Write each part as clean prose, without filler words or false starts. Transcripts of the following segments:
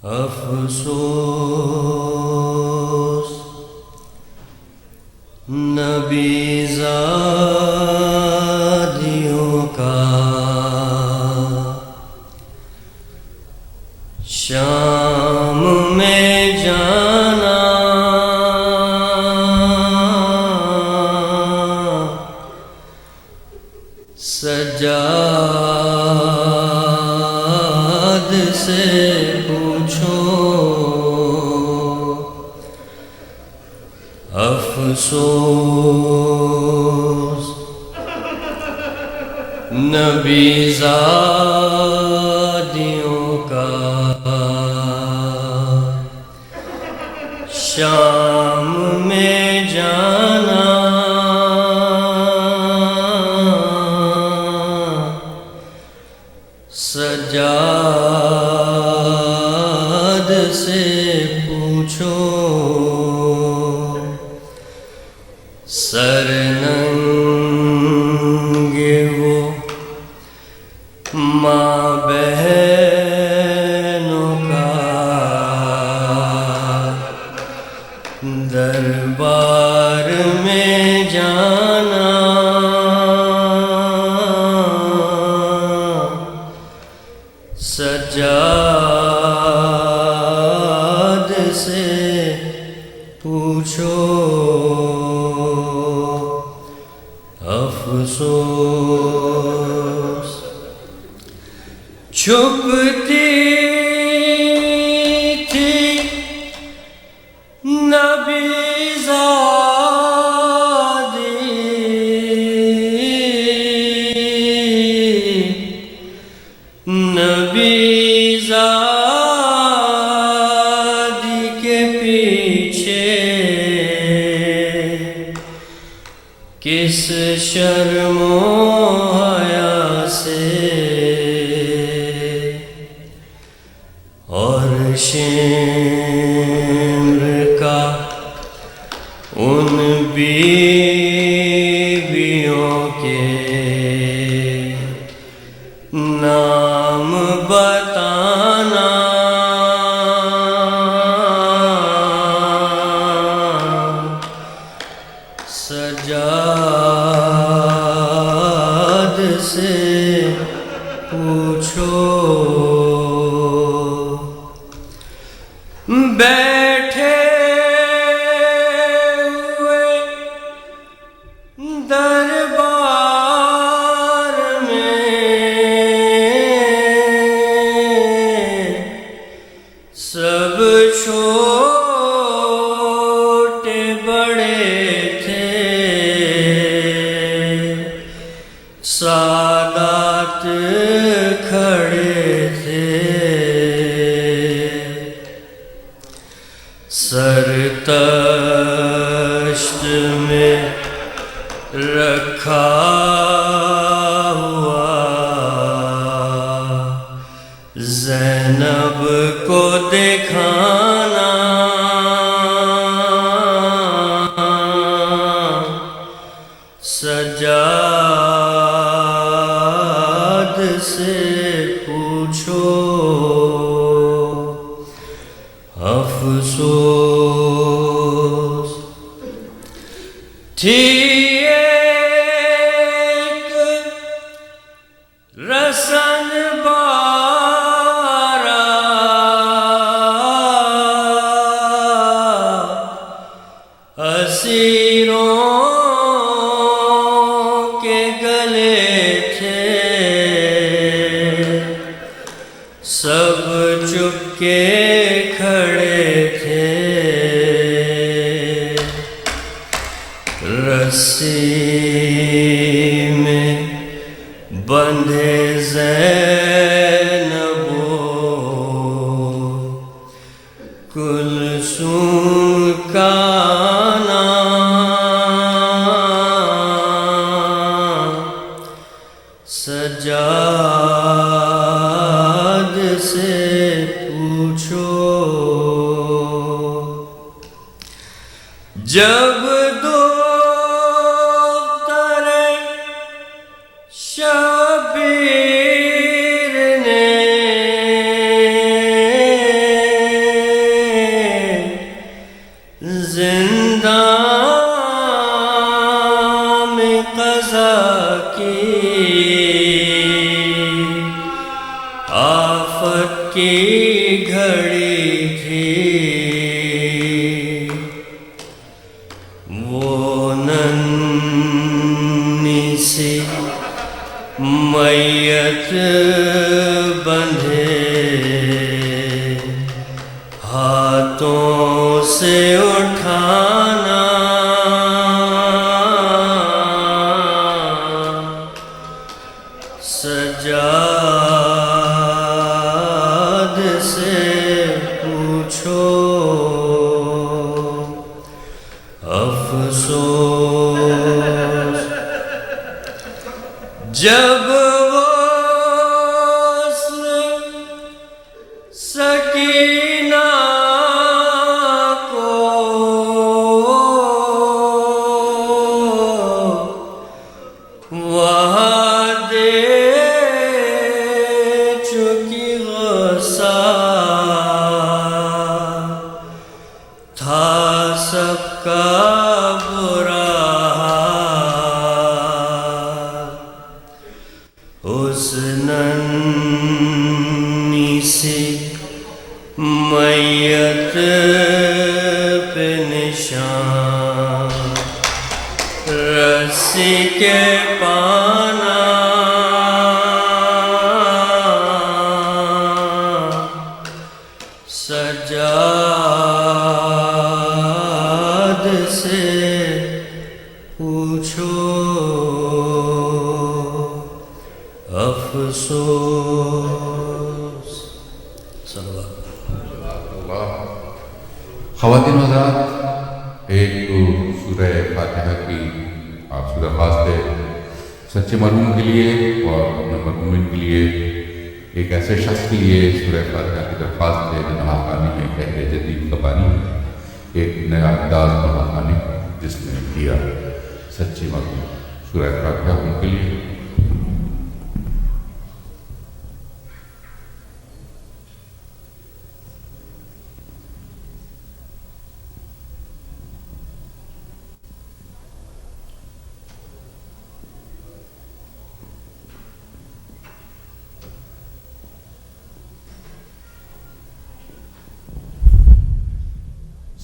افسوس نبی زادیوں کا شام میں جانا سجاد سے پوچھو افسوس نبی زادیوں کا شام میں جانا سجاد سے پوچھو سر ننگے وہ ماں بہنوں کا دربار میں جانا سجاد سے پوچھو افسوس چھپتی تھی نبی نبی زادی کے پیچھے کس شرم و حیا سے اور شمر کا ان بیویوں کے نام بتانا سجاد سے پوچھو بیٹھے ہوئے دربار سب چھوٹے بڑے تھے سادات کھڑے تھے سر تشت میں رکھا ہوا زینب کو دکھانا سجاد سے پوچھو افسوس تھی ایک رسن اسیروں کے گلے تھے سب چپ کے کھڑے تھے رسی میں بندھے زینب کلثوم کا سجاد سے پوچھو جب دختر شبیر نے بندھے ہاتھوں سے اٹھانا سجاد سے پوچھو افسوس جب وصل سکینہ کو وہاں دے چکی غصہ تھا سب کا برا اس ننھی سی میت پہ نشان رسی کے پانا سجاد سے پوچھو افسوس صلی اللہ. خواتین و حضرات، ایک تو سورہ فاتحہ کی آپ سے درخواست ہے سچے مرحوم کے لیے اور اپنے مرحومین کے لیے. ایک ایسے شخص کے لیے سورہ فاتحہ کی درخواست ہے جو نواخانی میں کہہ جدید کا بانی، ایک نیا انداز نواخانی جس نے کیا سچے مرحوم. سورہ فاتحہ ان کے لیے.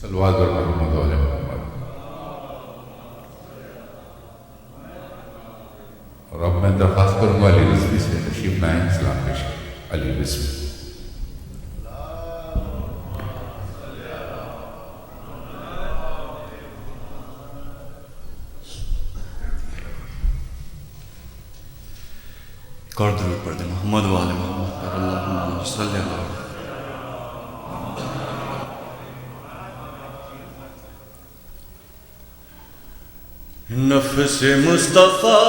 صلوات بر محمد و آل محمد. اور اب میں درخواست کروں گا علی رضوی سے تشریف لائیں، سلام پیش کریں. علی رضوی. ایک اور درود پڑھ دیں محمد و آل محمد. اللہم صلی اللہ. نفس مصطفیٰ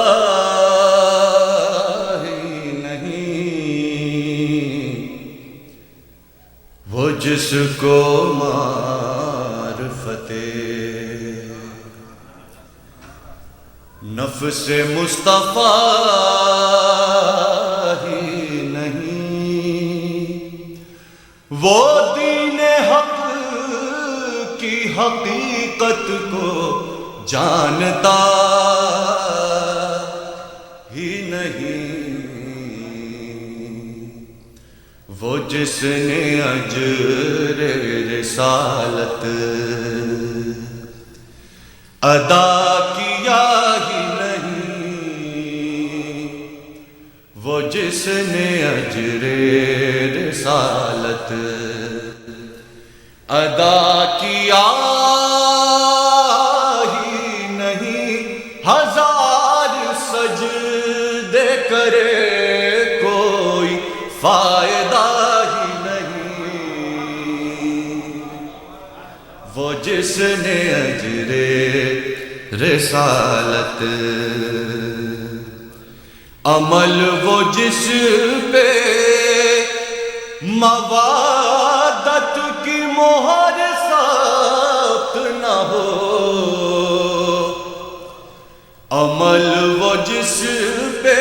ہی نہیں وہ جس کو معرفت نفس مصطفیٰ ہی نہیں وہ دین حق کی حقیقت کو جانتا ہی نہیں وہ جس نے اجر رسالت ادا کیا ہی نہیں وہ جس نے اجر رسالت ادا کیا ہزار سجدے کرے کوئی فائدہ ہی نہیں وہ جس نے اجر رسالت عمل وہ جس پہ موادت کی مہر ثبت نہ ہو عمل وہ جس پہ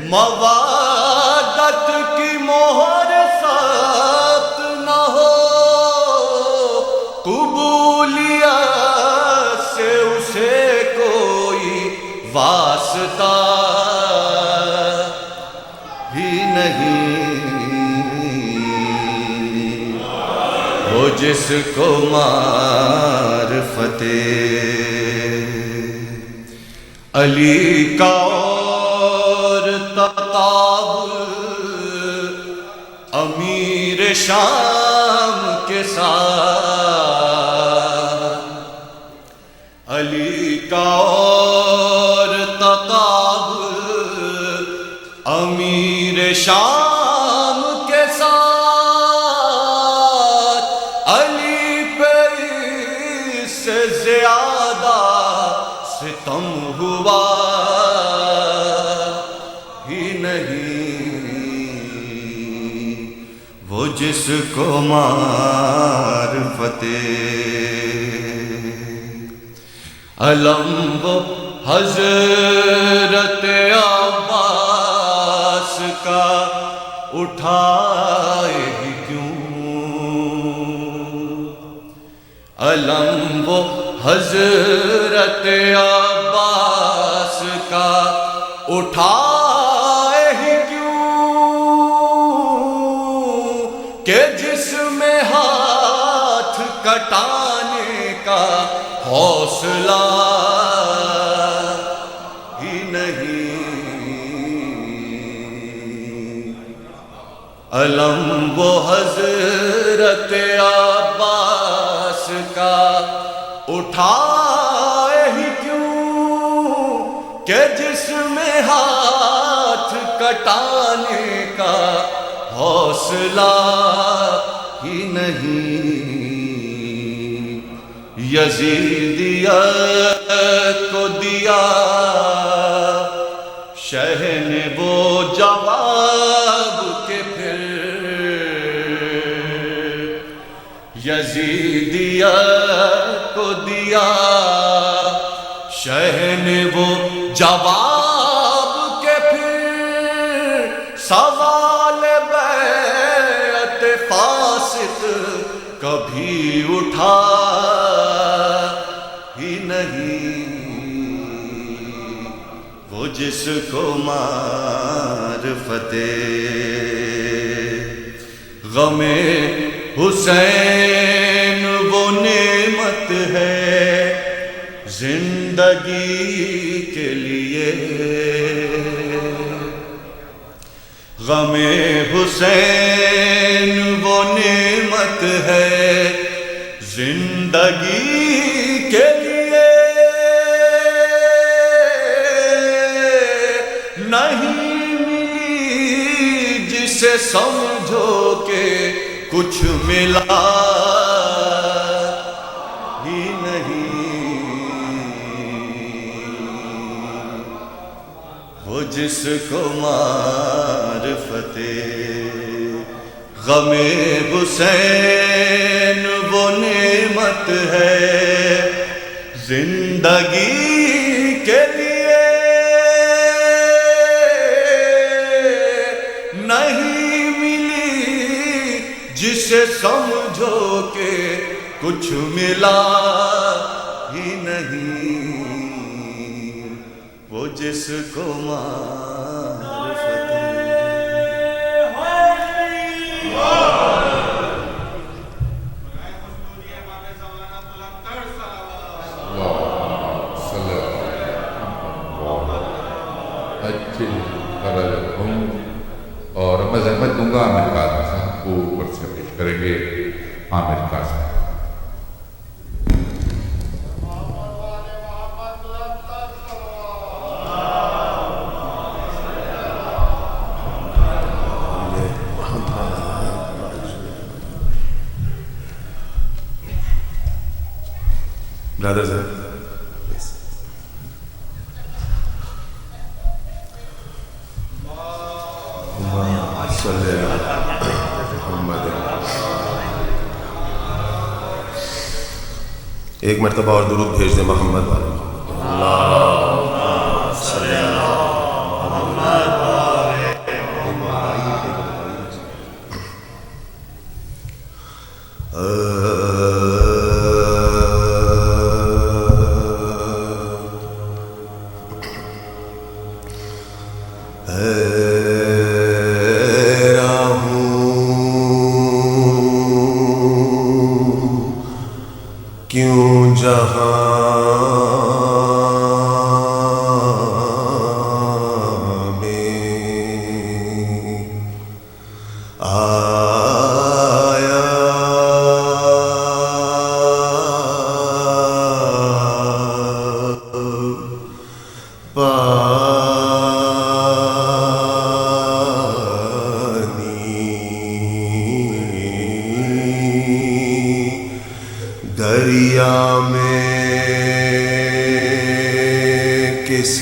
موادت کی مہر ثبت نہ ہو قبولیت سے اسے کوئی واسطہ ہی نہیں وہ جس کو معرفت علی کا اور تطاوع شام کے ساتھ علی کا اور تقابل امیر شام کے ساتھ علی پہ اس سے زیادہ ستم ہوا ہی نہیں، وہ جس کو معرفت علم وہ حضرت عباس کا اٹھائے ہی کیوں، علم وہ حضرت عباس کا اٹھائے ہی کیوں کہ جس میں ہاتھ کٹانے کا حوصلہ ہی نہیں، علم وہ حضرت عباس کا اٹھائے ہی کیوں کہ جس میں ہاتھ کٹانے کا حوصلہ ہی نہیں، یزیدیت کو دیا شہ نے وہ جواب کے پھر، یزیدیت کو دیا شہ نے وہ جواب کے پھر، سوال بیعت فاسق کبھی اٹھا ہی نہیں، وہ جس کو معرفت غم حسین وہ نعمت ہے زندگی کے لیے، غم حسین وہ نعمت ہے زندگی کے لیے، نہیں ملی جسے سمجھو کہ کچھ ملا ہی نہیں، وہ جس کو معرفت غم حسین وہ نعمت ہے زندگی کے لیے، نہیں ملی جسے سمجھو کہ کچھ ملا ہی نہیں، وہ جس کو معرفت اچھی اور میں زحمت دوں گا عامر قاسم صاحب کو اوپر سے پیش کریں گے عامر قاسم۔ برادر صاحب ایک مرتبہ اور درود بھیج دیں محمد والے کیوں جہاں میں دریا میں کس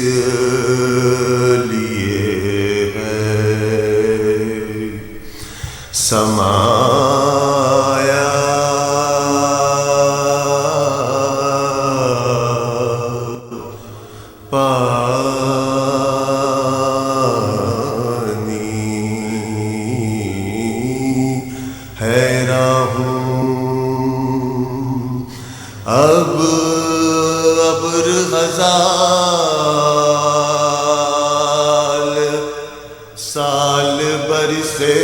لیے ہے سمایا سال برسے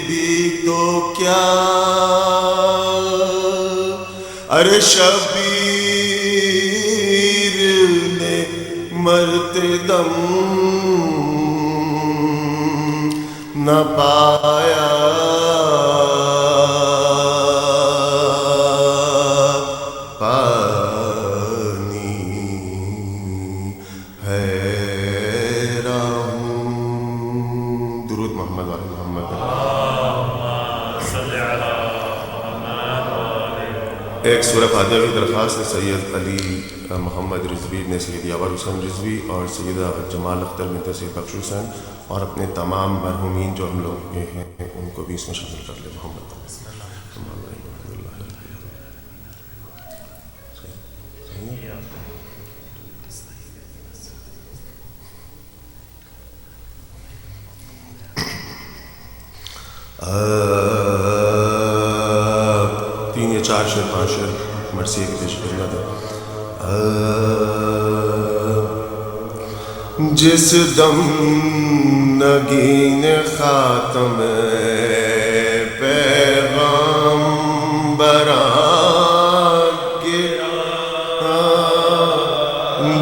بھی تو کیا ارے شبیر نے مرتے دم نہ پایا ایک سورہ فاتحہ کی درخواست ہے سید علی محمد رضوی نے سید یاور حسین رضوی اور سیدہ جمال اختر بنت سید بخش حسین اور اپنے تمام مرحومین جو ہم لوگ ہیں ان کو بھی اس میں شامل کر لیں محمد تین یا چار شعر پانچ شعر مرثیے کی پیش کرنا تھا جس دم نگین خاتم پیغمبران گرا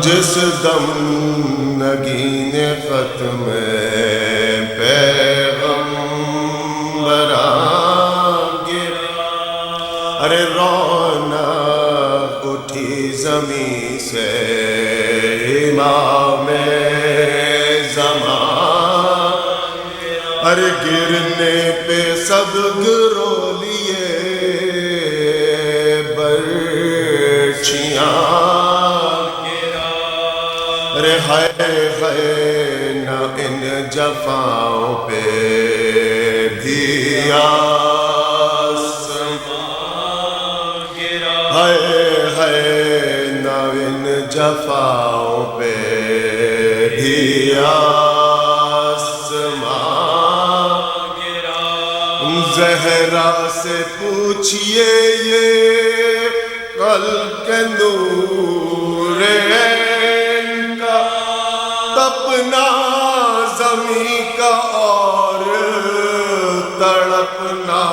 جس دم نگین ختم ارے رونق اٹھی زمین سے امام زمان ارے گرنے پہ سب گرو لیے برچیاں ارے ہے نہ ان جفاؤں پہ بھی ہے نہ ان جفاؤں پہ بھی آسمان گرا زہرا سے پوچھئے یہ قلب نور عین کا تپنا زمین کا اور تڑپنا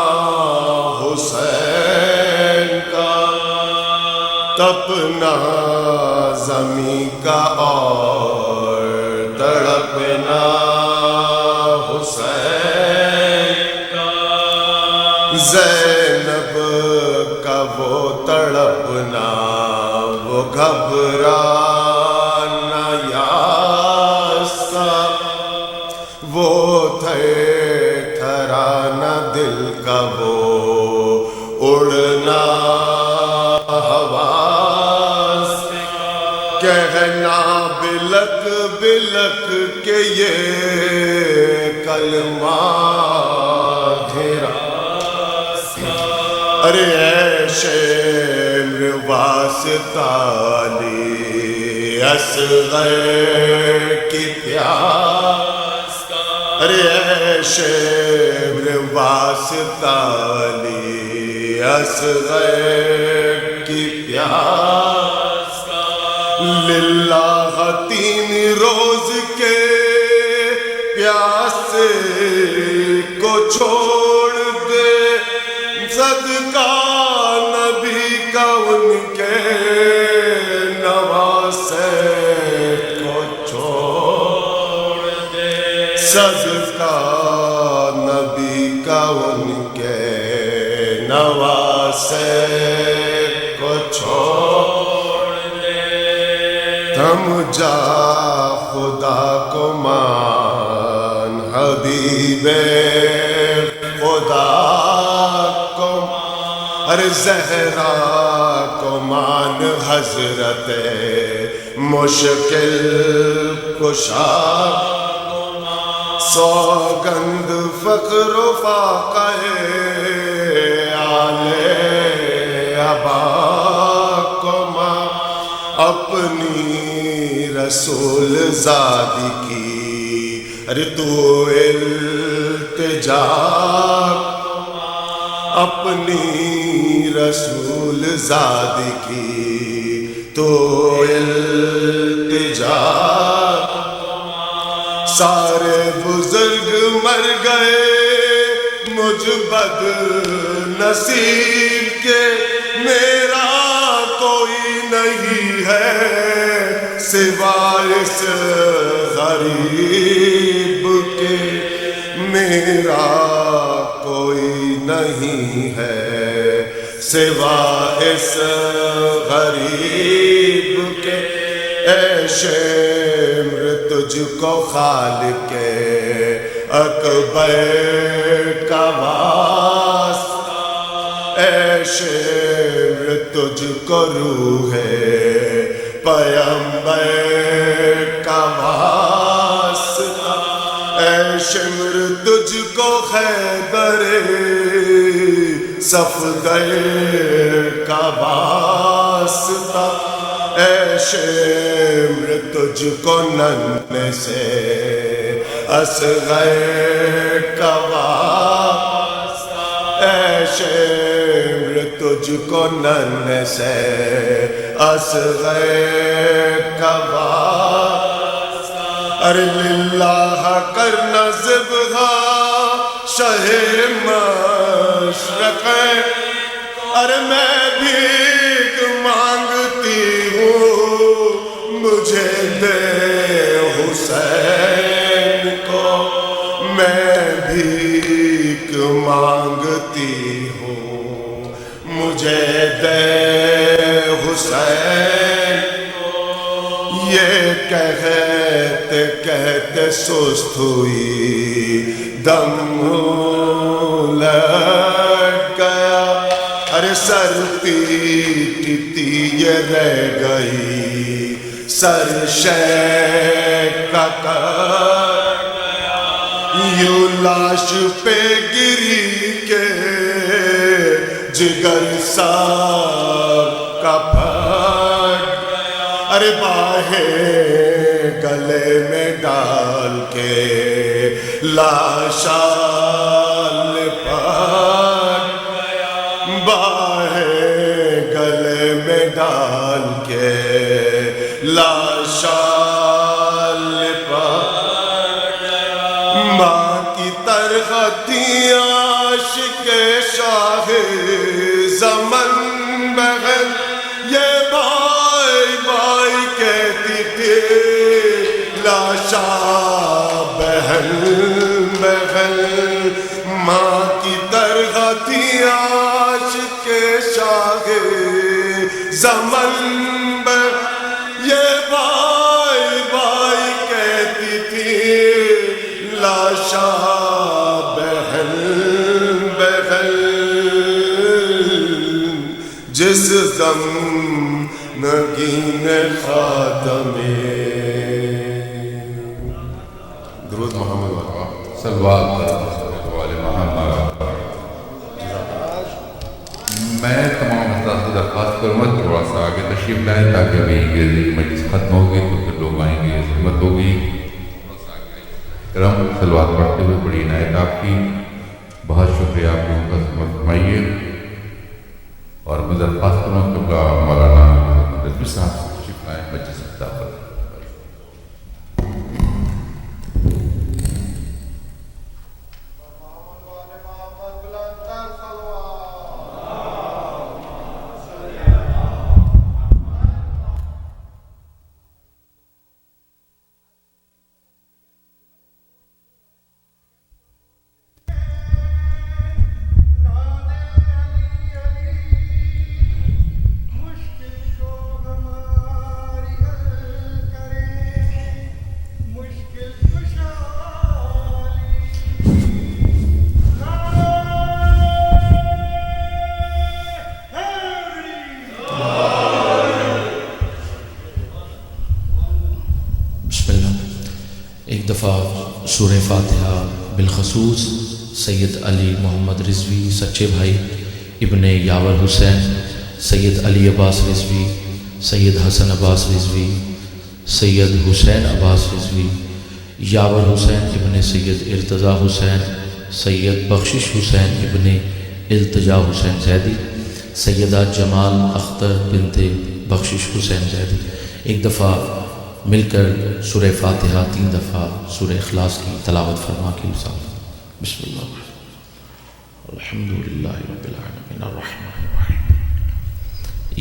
حسین کا تپنا زمین کا اور تڑپنا حسین کا زینب کا وہ تڑپنا وہ گھبرانا یاس کا وہ تھے تھرانا دل کا وہ اڑنا کہنا بلک بلک کے یہ کلمہ گھرا ارے اے شمر واسطہ لی اصغر کی پیاس ارے اے شمر واسطہ لی اصغر کی پیاس للہ تین روز کے پیاسے کو چھوڑ دے صدقہ نبی کا ان کے نواسے کو چھوڑ دے صدقہ نبی کا ان کے نواسے کو چھوڑ دے تم جا خدا کو مان حبیب خدا ہر زہرا کو مان حضرت مشکل کشا سوگند فخر و فاقہ آل ابا کو ماں اپنی رسول زادی کی ارے تو التجا اپنی رسول زادی کی تو التجا سارے بزرگ مر گئے مجھ بد نصیب کے میرا کوئی نہیں ہے سوائے اس غریب کے میرا کوئی نہیں ہے سوائے اس غریب کے اے شمر تجھ کو خالق اکبر کا واسطہ اے شمر تجھ کو روح پیمبر کا واسطہ اے شمر تجھ کو خیبر صفدر کا واسطہ اے شمر تجھ کو ننھے سے اصغر کا واسطہ اے شمر تجھ کو ننھے سے اصغر کا واسطہ ارے للہ کرنا ذبح شہ مشرق ارے میں بھیک مانگتی ہوں مجھے دے حسین کو میں بھیک مانگتی ہوں مجھے دے حسین کو یہ کہتے کہتے سست ہوئی دم لگ گیا ارے سر پیٹتی یہ رہ گئی سر شیخ کا کر یوں لاش پہ گری کے جگر سا کا پھٹ ارے باہیں گلے میں ڈال کے لاشا لپٹ باہیں گلے میں ڈال کے لاشا لپٹ ماں کی ترغتی عاشق شاہ زمن بہن یہ بائی بائی کہتی تھی لاشا بہن بہن ماں کی ترغتی عاشق شاہ زمن بہن یہ بائی بائی کہتی تھی لاشا بہن بہن جس دم نگین خاتم درود محمد والا صلوات علی محمد. میں تمام حضرات سے درخواست کروں گا تھوڑا سا آگے تشریف لائیں تاکہ ابھی یہ مجلس ختم ہوگی تو پھر لوگ آئیں گے خدمت ہوگی. کرم صلوات پڑھتے ہوئے بڑی عنایت آپ کی. بہت شکریہ آپ لوگوں کا خدمت فرمائیے. اور میں درخواست کروں کہ مولانا رضوی صاحب سے تشریف لائیں مجلس کی دعوت. No. سورہ فاتحہ بالخصوص سید علی محمد رضوی سچے بھائی ابن یاور حسین، سید علی عباس رضوی، سید حسن عباس رضوی، سید حسین عباس رضوی، یاور حسین ابن سید ارتضیٰ حسین، سید بخشش حسین ابن التجا حسین زیدی، سیدہ جمال اختر بنت بخشش حسین زیدی، ایک دفعہ مل کر سورہ فاتحہ 3 دفعہ سورہ اخلاص کی تلاوت فرما کے ساتھ بسم اللہ الحمدللہ رب العالمین الرحمن الرحیم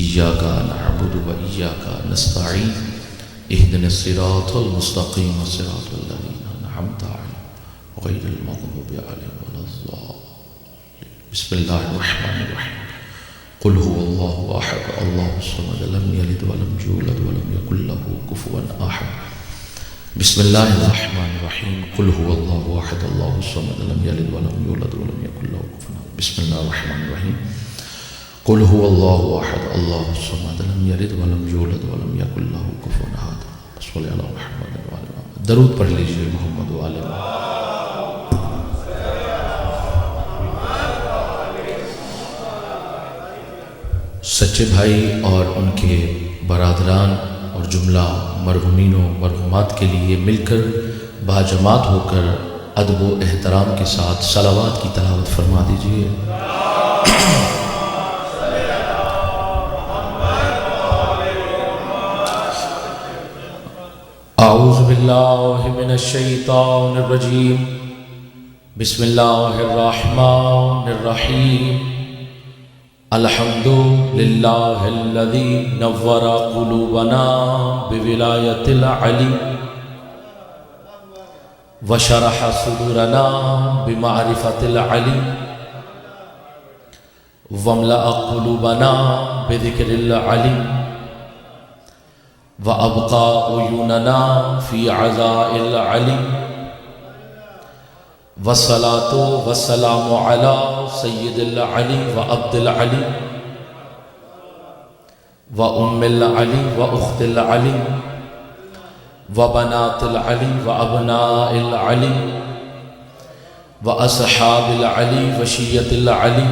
ایاک نعبد و ایاک نستعین اہدنا الصراط المستقیم صراط الذین انعمت علیہم غیر المغضوب علیہم ولا الضالین بسم اللہ الرحمن الرحیم قل هو الله احد الله الصمد لم يلد ولم يولد ولم يكن له كفوا احد بسم الله الرحمن الرحيم قل هو الله احد الله الصمد لم يلد ولم يولد ولم يكن له كفوا احد بسم الله الرحمن الرحيم قل هو الله احد الله الصمد لم يلد ولم يولد ولم يكن له كفوا احد صلی اللہ علیہ محمد وعلی محمد درود پڑھ لیجئے محمد وعلی محمد سچے بھائی اور ان کے برادران اور جملہ مرحومین و مرحومات کے لیے مل کر باجماعت ہو کر ادب و احترام کے ساتھ صلوات کی تلاوت فرما دیجیے۔ اعوذ باللہ من الشیطان الرجیم بسم اللہ الرحمن الرحیم الحمد للہ الذی نور قلوبنا بولایت العلی وشرح صدورنا بمعرفت العلی واملأ قلوبنا بذکر العلی وابقى عیوننا فی عزاء العلی والصلاة والسلام على سید العلی و عبد العلی و ام العلی و اخت العلی و بنات العلی و ابناء العلی و اصحاب العلی و شیعت العلی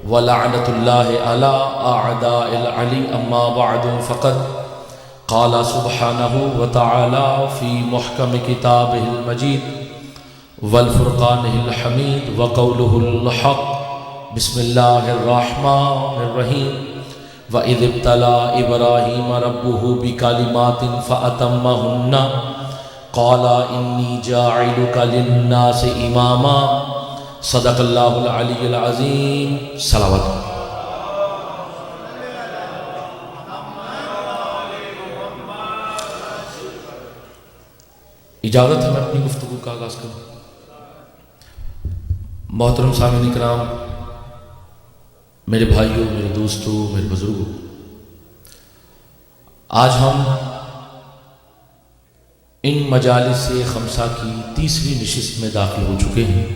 و لعنت اللہ علی اعداء العلی اما بعد فقد قال سبحانہ وتعالی فی محکم کتابہ المجید والفرقانہ الحمید وقولہ الحق بسم اللہ الرحمن الرحیم وَإِذِ ابْتَلَىٰ إِبْرَاهِيمَ رَبُّهُ بِكَلِمَاتٍ فَأَتَمَّهُنَّ قَالَ إِنِّي جَاعِلُكَ لِلنَّاسِ إِمَامًا صدق اللہ العلی العظیم صلوات۔ اجازت ہے میں اپنی گفتگو کا آغاز کروں۔ محترم سامعین کرام، میرے بھائیوں، میرے دوستوں، میرے بزرگوں، آج ہم ان مجالس خمسہ کی 30ویں نشست میں داخل ہو چکے ہیں،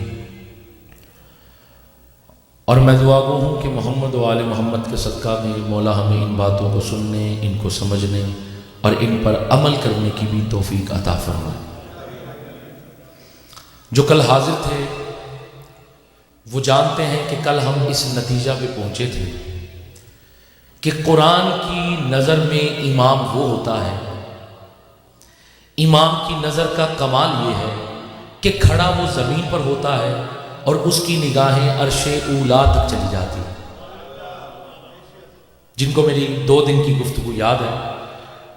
اور میں دعا گو ہوں کہ محمد و آل محمد کے صدقہ میں مولا ہمیں ان باتوں کو سننے، ان کو سمجھنے اور ان پر عمل کرنے کی بھی توفیق عطا فرمائے۔ جو کل حاضر تھے وہ جانتے ہیں کہ کل ہم اس نتیجہ پہ پہنچے تھے کہ قرآن کی نظر میں امام وہ ہوتا ہے، امام کی نظر کا کمال یہ ہے کہ کھڑا وہ زمین پر ہوتا ہے اور اس کی نگاہیں عرش اولا تک چلی جاتی ہیں۔ جن کو میری 2 دن کی گفتگو یاد ہے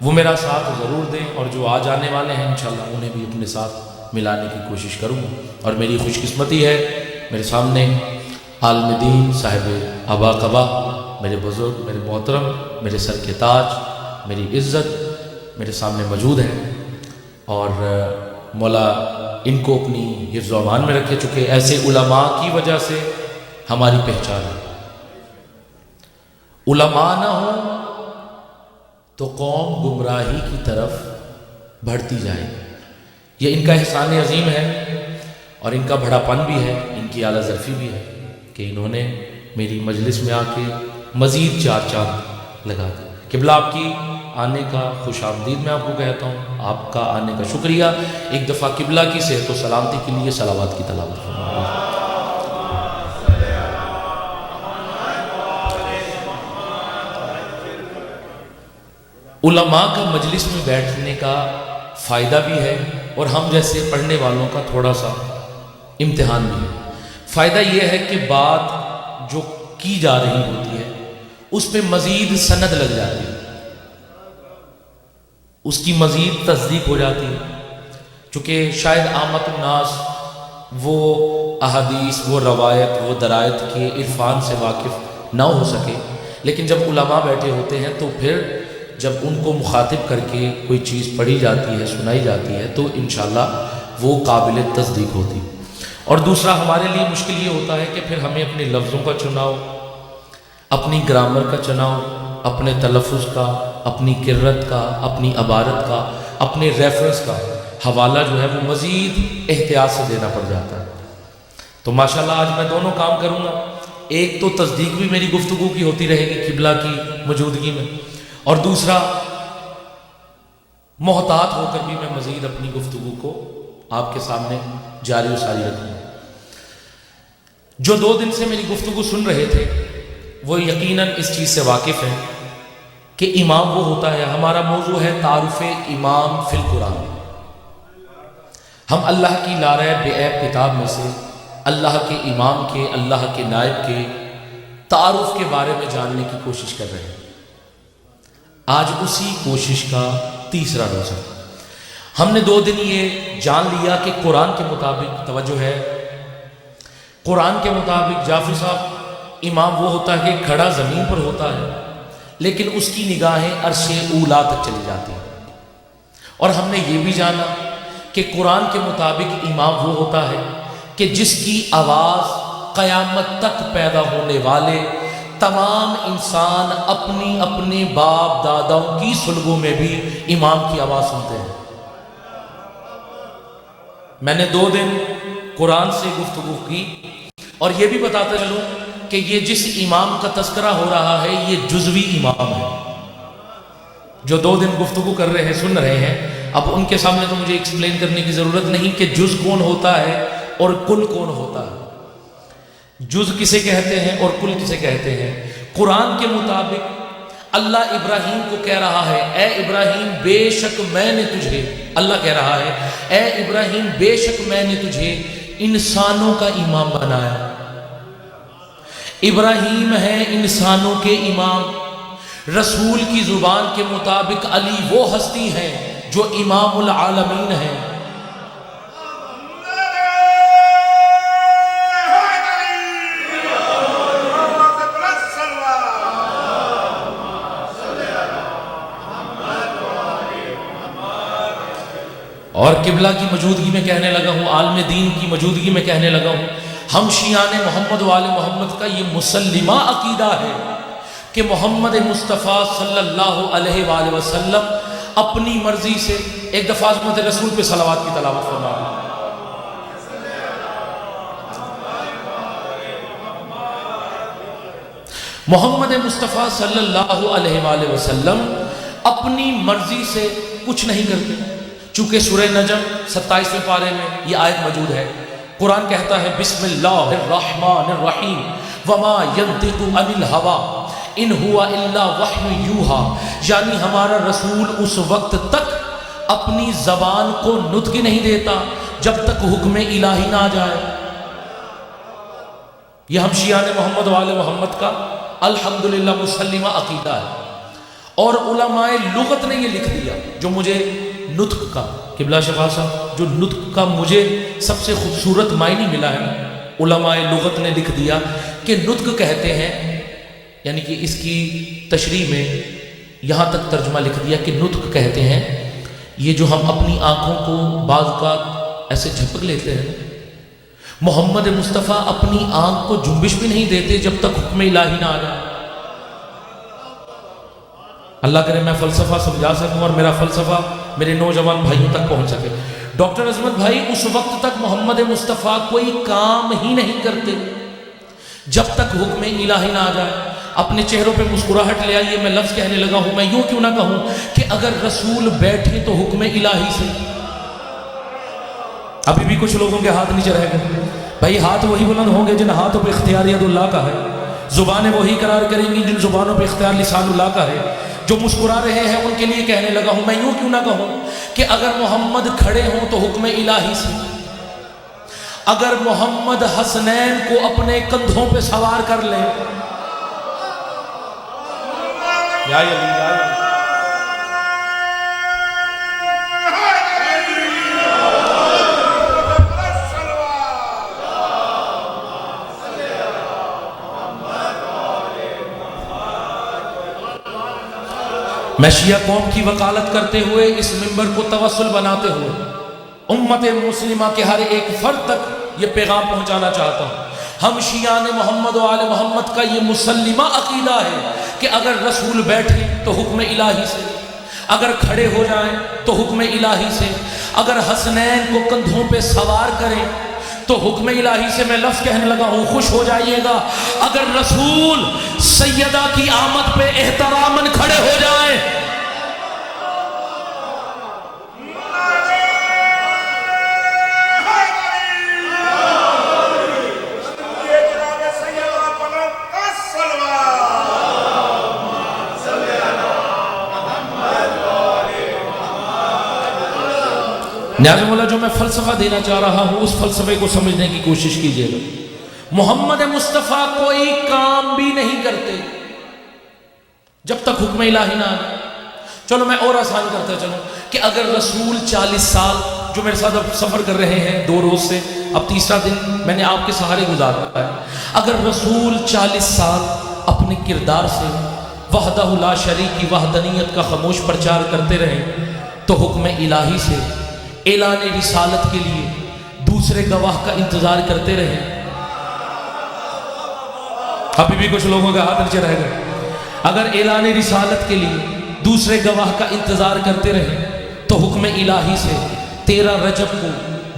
وہ میرا ساتھ ضرور دیں، اور جو آج آنے والے ہیں انشاءاللہ انہیں بھی اپنے ساتھ ملانے کی کوشش کروں گا۔ اور میری خوش قسمتی ہے میرے سامنے عالم دین صاحب آبا قبا، میرے بزرگ، میرے محترم، میرے سر کے تاج، میری عزت میرے سامنے موجود ہیں، اور مولا ان کو اپنی حفظ و امان میں رکھے، چکے ایسے علماء کی وجہ سے ہماری پہچان ہے۔ علماء نہ ہوں تو قوم گمراہی کی طرف بڑھتی جائے، یہ ان کا احسان عظیم ہے اور ان کا بڑا پن بھی ہے، ان کی اعلیٰ ظرفی بھی ہے کہ انہوں نے میری مجلس میں آ کے مزید 4 چاند لگا دی۔ قبلہ آپ کی آنے کا خوش آمدید میں آپ کو کہتا ہوں، آپ کا آنے کا شکریہ۔ ایک دفعہ قبلہ کی صحت و سلامتی کے لیے صلوات کی تلاوت فرمائیں۔ علماء کا مجلس میں بیٹھنے کا فائدہ بھی ہے اور ہم جیسے پڑھنے والوں کا تھوڑا سا امتحان بھی ہے۔ فائدہ یہ ہے کہ بات جو کی جا رہی ہوتی ہے اس پہ مزید سند لگ جاتی ہے، اس کی مزید تصدیق ہو جاتی ہے، چونکہ شاید عامت الناس وہ احادیث، وہ روایت، وہ درایت کے عرفان سے واقف نہ ہو سکے، لیکن جب علماء بیٹھے ہوتے ہیں تو پھر جب ان کو مخاطب کر کے کوئی چیز پڑھی جاتی ہے، سنائی جاتی ہے، تو انشاءاللہ وہ قابل تصدیق ہوتی۔ اور دوسرا ہمارے لیے مشکل یہ ہوتا ہے کہ پھر ہمیں اپنے لفظوں کا چناؤ، اپنی گرامر کا چناؤ، اپنے تلفظ کا، اپنی قرت کا، اپنی عبارت کا، اپنے ریفرنس کا حوالہ جو ہے وہ مزید احتیاط سے دینا پڑ جاتا ہے۔ تو ماشاءاللہ آج میں دونوں کام کروں گا، ایک تو تصدیق بھی میری گفتگو کی ہوتی رہے گی قبلہ کی موجودگی میں، اور دوسرا محتاط ہو کر بھی میں مزید اپنی گفتگو کو آپ کے سامنے جاری و ساری رکھوں گا۔ جو 2 دن سے میری گفتگو سن رہے تھے وہ یقیناً اس چیز سے واقف ہیں کہ امام وہ ہوتا ہے، ہمارا موضوع ہے تعارف امام فی القرآن۔ ہم اللہ کی لارہ بے عیب کتاب میں سے اللہ کے امام کے، اللہ کے نائب کے تعارف کے بارے میں جاننے کی کوشش کر رہے ہیں۔ آج اسی کوشش کا تیسرا روزہ۔ ہم نے 2 دن یہ جان لیا کہ قرآن کے مطابق، توجہ ہے، قرآن کے مطابق جعفر صاحب امام وہ ہوتا ہے کہ کھڑا زمین پر ہوتا ہے لیکن اس کی نگاہیں عرش اولا تک چلی جاتی ہیں۔ اور ہم نے یہ بھی جانا کہ قرآن کے مطابق امام وہ ہوتا ہے کہ جس کی آواز قیامت تک پیدا ہونے والے تمام انسان اپنی اپنے باپ داداؤں کی سلگوں میں بھی امام کی آواز سنتے ہیں۔ میں نے 2 دن قرآن سے گفتگو کی اور یہ بھی بتاتا چلوں کہ یہ جس امام کا تذکرہ ہو رہا ہے یہ جزوی امام ہے۔ جو 2 دن گفتگو کر رہے ہیں، سن رہے ہیں، اب ان کے سامنے تو مجھے ایکسپلین کرنے کی ضرورت نہیں کہ جز کون ہوتا ہے اور کل کون ہوتا ہے، جز کسے کہتے ہیں اور کل کسے کہتے ہیں۔ قرآن کے مطابق اللہ ابراہیم کو کہہ رہا ہے اے ابراہیم بے شک میں نے تجھے، اللہ کہہ رہا ہے اے ابراہیم بے شک میں نے تجھے انسانوں کا امام بنایا۔ ابراہیم ہے انسانوں کے امام۔ رسول کی زبان کے مطابق علی وہ ہستی ہے جو امام العالمین ہے۔ اور قبلہ کی موجودگی میں کہنے لگا ہوں، عالم دین کی موجودگی میں کہنے لگا ہوں، ہم شیعان محمد و آل محمد کا یہ مسلمہ عقیدہ ہے کہ محمد مصطفیٰ صلی اللہ علیہ وآلہ وسلم اپنی مرضی سے، ایک دفعہ عظمت رسول پہ صلوات کی تلاوت فرمائیں۔ محمد مصطفیٰ صلی اللہ علیہ وآلہ وسلم اپنی مرضی سے کچھ نہیں کرتے، چونکہ سورہ نجم 27ویں پارے میں یہ آیت موجود ہے۔ قرآن کہتا ہے بسم اللہ الرحمن الرحیم وما ينطق عن الهوى ان هو الا وحی یوحی، یعنی ہمارا رسول اس وقت تک اپنی زبان کو نطق نہیں دیتا جب تک حکم الہی نہ آ جائے۔ یہ ہم شیعان محمد و آل محمد کا الحمدللہ مسلمہ عقیدہ ہے۔ اور علماء لغت نے یہ لکھ دیا، جو مجھے نطق کا، قبلہ شفا صاحب، جو نطق کا مجھے سب سے خوبصورت معنی ملا ہے، علماء لغت نے لکھ دیا کہ نطق کہتے ہیں، یعنی کہ اس کی تشریح میں یہاں تک ترجمہ لکھ دیا کہ نطق کہتے ہیں یہ جو ہم اپنی آنکھوں کو بعض اوقات ایسے جھپک لیتے ہیں۔ محمد مصطفیٰ اپنی آنکھ کو جنبش بھی نہیں دیتے جب تک حکم الہی نہ آ جائے۔ اللہ کرے میں فلسفہ سمجھا سکوں اور میرا فلسفہ میرے نوجوان بھائیوں تک پہنچ سکے۔ ڈاکٹر عظمت بھائی اس وقت تک محمد مصطفیٰ کوئی کام ہی نہیں کرتے جب تک حکم الہی نہ آ جائے۔ اپنے چہروں پہ مسکراہٹ لے آئیے. میں لفظ کہنے لگا ہوں, میں یوں کیوں نہ کہوں کہ اگر رسول بیٹھے تو حکم الہی سے. ابھی بھی کچھ لوگوں کے ہاتھ نیچے رہ گئے. بھائی ہاتھ وہی بلند ہوں گے جن ہاتھوں پہ اختیار ید اللہ کا ہے, زبانیں وہی قرار کریں گی جن زبانوں پہ اختیار لسان اللہ کا ہے. جو مسکرا رہے ہیں ان کے لیے کہنے لگا ہوں, میں یوں کیوں نہ کہوں کہ اگر محمد کھڑے ہوں تو حکم الہی سے. اگر محمد حسنین کو اپنے کندھوں پہ سوار کر لیں, یا علی یا علی. میں شیعہ قوم کی وکالت کرتے ہوئے اس منبر کو توسل بناتے ہوئے امت مسلمہ کے ہر ایک فرد تک یہ پیغام پہنچانا چاہتا ہوں. ہم شیعان محمد و آل محمد کا یہ مسلمہ عقیدہ ہے کہ اگر رسول بیٹھے تو حکم الہی سے, اگر کھڑے ہو جائیں تو حکم الہی سے, اگر حسنین کو کندھوں پہ سوار کریں تو حکم الہی سے. میں لفظ کہنے لگا ہوں, خوش ہو جائیے گا اگر رسول سیدہ کی آمد پہ احتراماً کھڑے ہو جائیں. نیاز مولا, جو میں فلسفہ دینا چاہ رہا ہوں اس فلسفے کو سمجھنے کی کوشش کیجیے گا. محمد مصطفیٰ کوئی کام بھی نہیں کرتے جب تک حکم الہی نہ آئے. چلو میں اور آسان کرتا چلوں کہ اگر رسول 40 سال, جو میرے ساتھ اب سفر کر رہے ہیں 2 روز سے, اب تیسرا دن میں نے آپ کے سہارے گزارا ہے, اگر رسول 40 سال اپنے کردار سے وحدہ لا شریک کی وحدانیت کا خاموش پرچار کرتے رہے تو حکم الہی سے اعلان رسالت کے لیے دوسرے گواہ کا انتظار کرتے رہے. ابھی بھی کچھ لوگوں کا ہاتھ نیچے رہ گئے. اگر اعلان رسالت کے لیے دوسرے گواہ کا انتظار کرتے رہے تو حکم الہی سے 13 رجب کو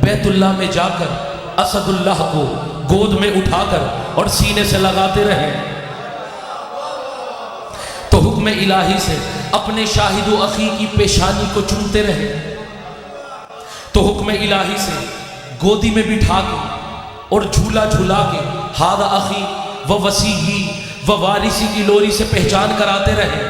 بیت اللہ میں جا کر اسد اللہ کو گود میں اٹھا کر اور سینے سے لگاتے رہے تو حکم الہی سے اپنے شاہد و اخی کی پیشانی کو چومتے رہے تو حکم الہی سے گودی میں بٹھا کے اور جھولا جھولا کے ہادہ اخی و وسیعی و وارثی کی لوری سے پہچان کراتے رہے.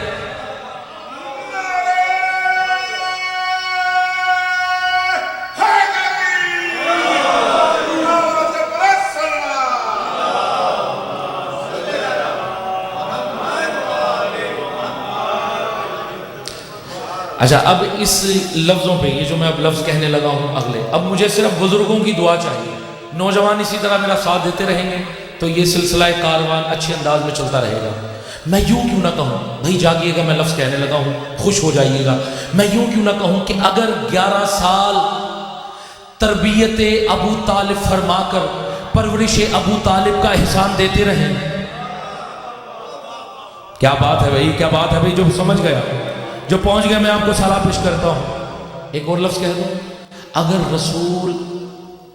اچھا, اب اس لفظوں پہ, یہ جو میں اب لفظ کہنے لگا ہوں اگلے, اب مجھے صرف بزرگوں کی دعا چاہیے. نوجوان اسی طرح میرا ساتھ دیتے رہیں گے تو یہ سلسلہ کاروان اچھے انداز میں چلتا رہے گا. میں یوں کیوں نہ کہوں, بھائی جاگیے گا, میں لفظ کہنے لگا ہوں, خوش ہو جائیے گا. میں یوں کیوں نہ کہوں کہ اگر 11 سال تربیت ابو طالب فرما کر پرورش ابو طالب کا احسان دیتے رہیں. کیا بات ہے بھائی, کیا بات ہے بھائی. جو سمجھ گیا, جو پہنچ گیا, میں آپ کو سلام پیش کرتا ہوں. ایک اور لفظ کہہ دوں, اگر رسول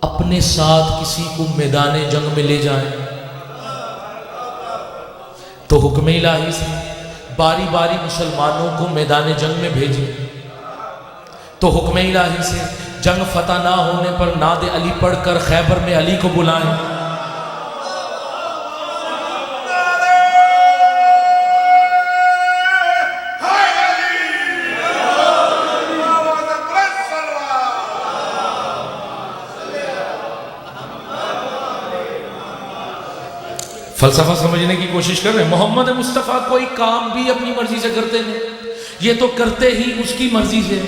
اپنے ساتھ کسی کو میدان جنگ میں لے جائیں تو حکم الہی سے باری باری مسلمانوں کو میدان جنگ میں بھیجیں تو حکم الہی سے جنگ فتح نہ ہونے پر ناد علی پڑھ کر خیبر میں علی کو بلائیں. فلسفہ سمجھنے کی کوشش کر رہے ہیں. محمد مصطفیٰ کوئی کام بھی اپنی مرضی سے کرتے نہیں, یہ تو کرتے ہی اس کی مرضی سے.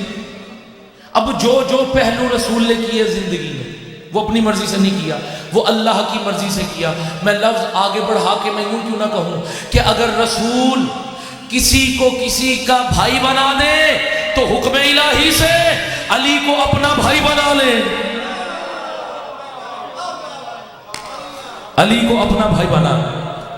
اب جو جو پہلو رسول نے کیے زندگی میں وہ اپنی مرضی سے نہیں کیا, وہ اللہ کی مرضی سے کیا. میں لفظ آگے بڑھا کے میں یوں کیوں نہ کہوں کہ اگر رسول کسی کو کسی کا بھائی بنا دے تو حکم الہی سے علی کو اپنا بھائی بنا لے, علی کو اپنا بھائی بنا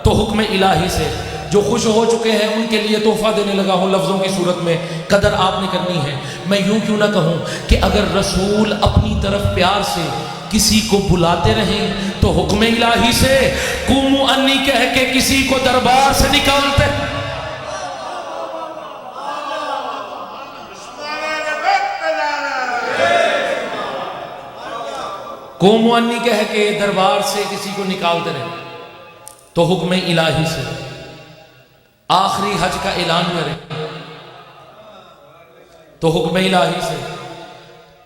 تو حکم الہی سے. جو خوش ہو چکے ہیں ان کے لیے تحفہ دینے لگا ہوں لفظوں کی صورت میں, قدر آپ نے کرنی ہے. میں یوں کیوں نہ کہوں کہ اگر رسول اپنی طرف پیار سے کسی کو بلاتے رہیں تو حکم الہی سے قوموا انی کہہ کے کسی کو دربار سے نکالتے؟ قوموا انی کہہ کے دربار سے کسی کو نکالتے رہے تو حکم الہی سے آخری حج کا اعلان کرے تو حکم الہی سے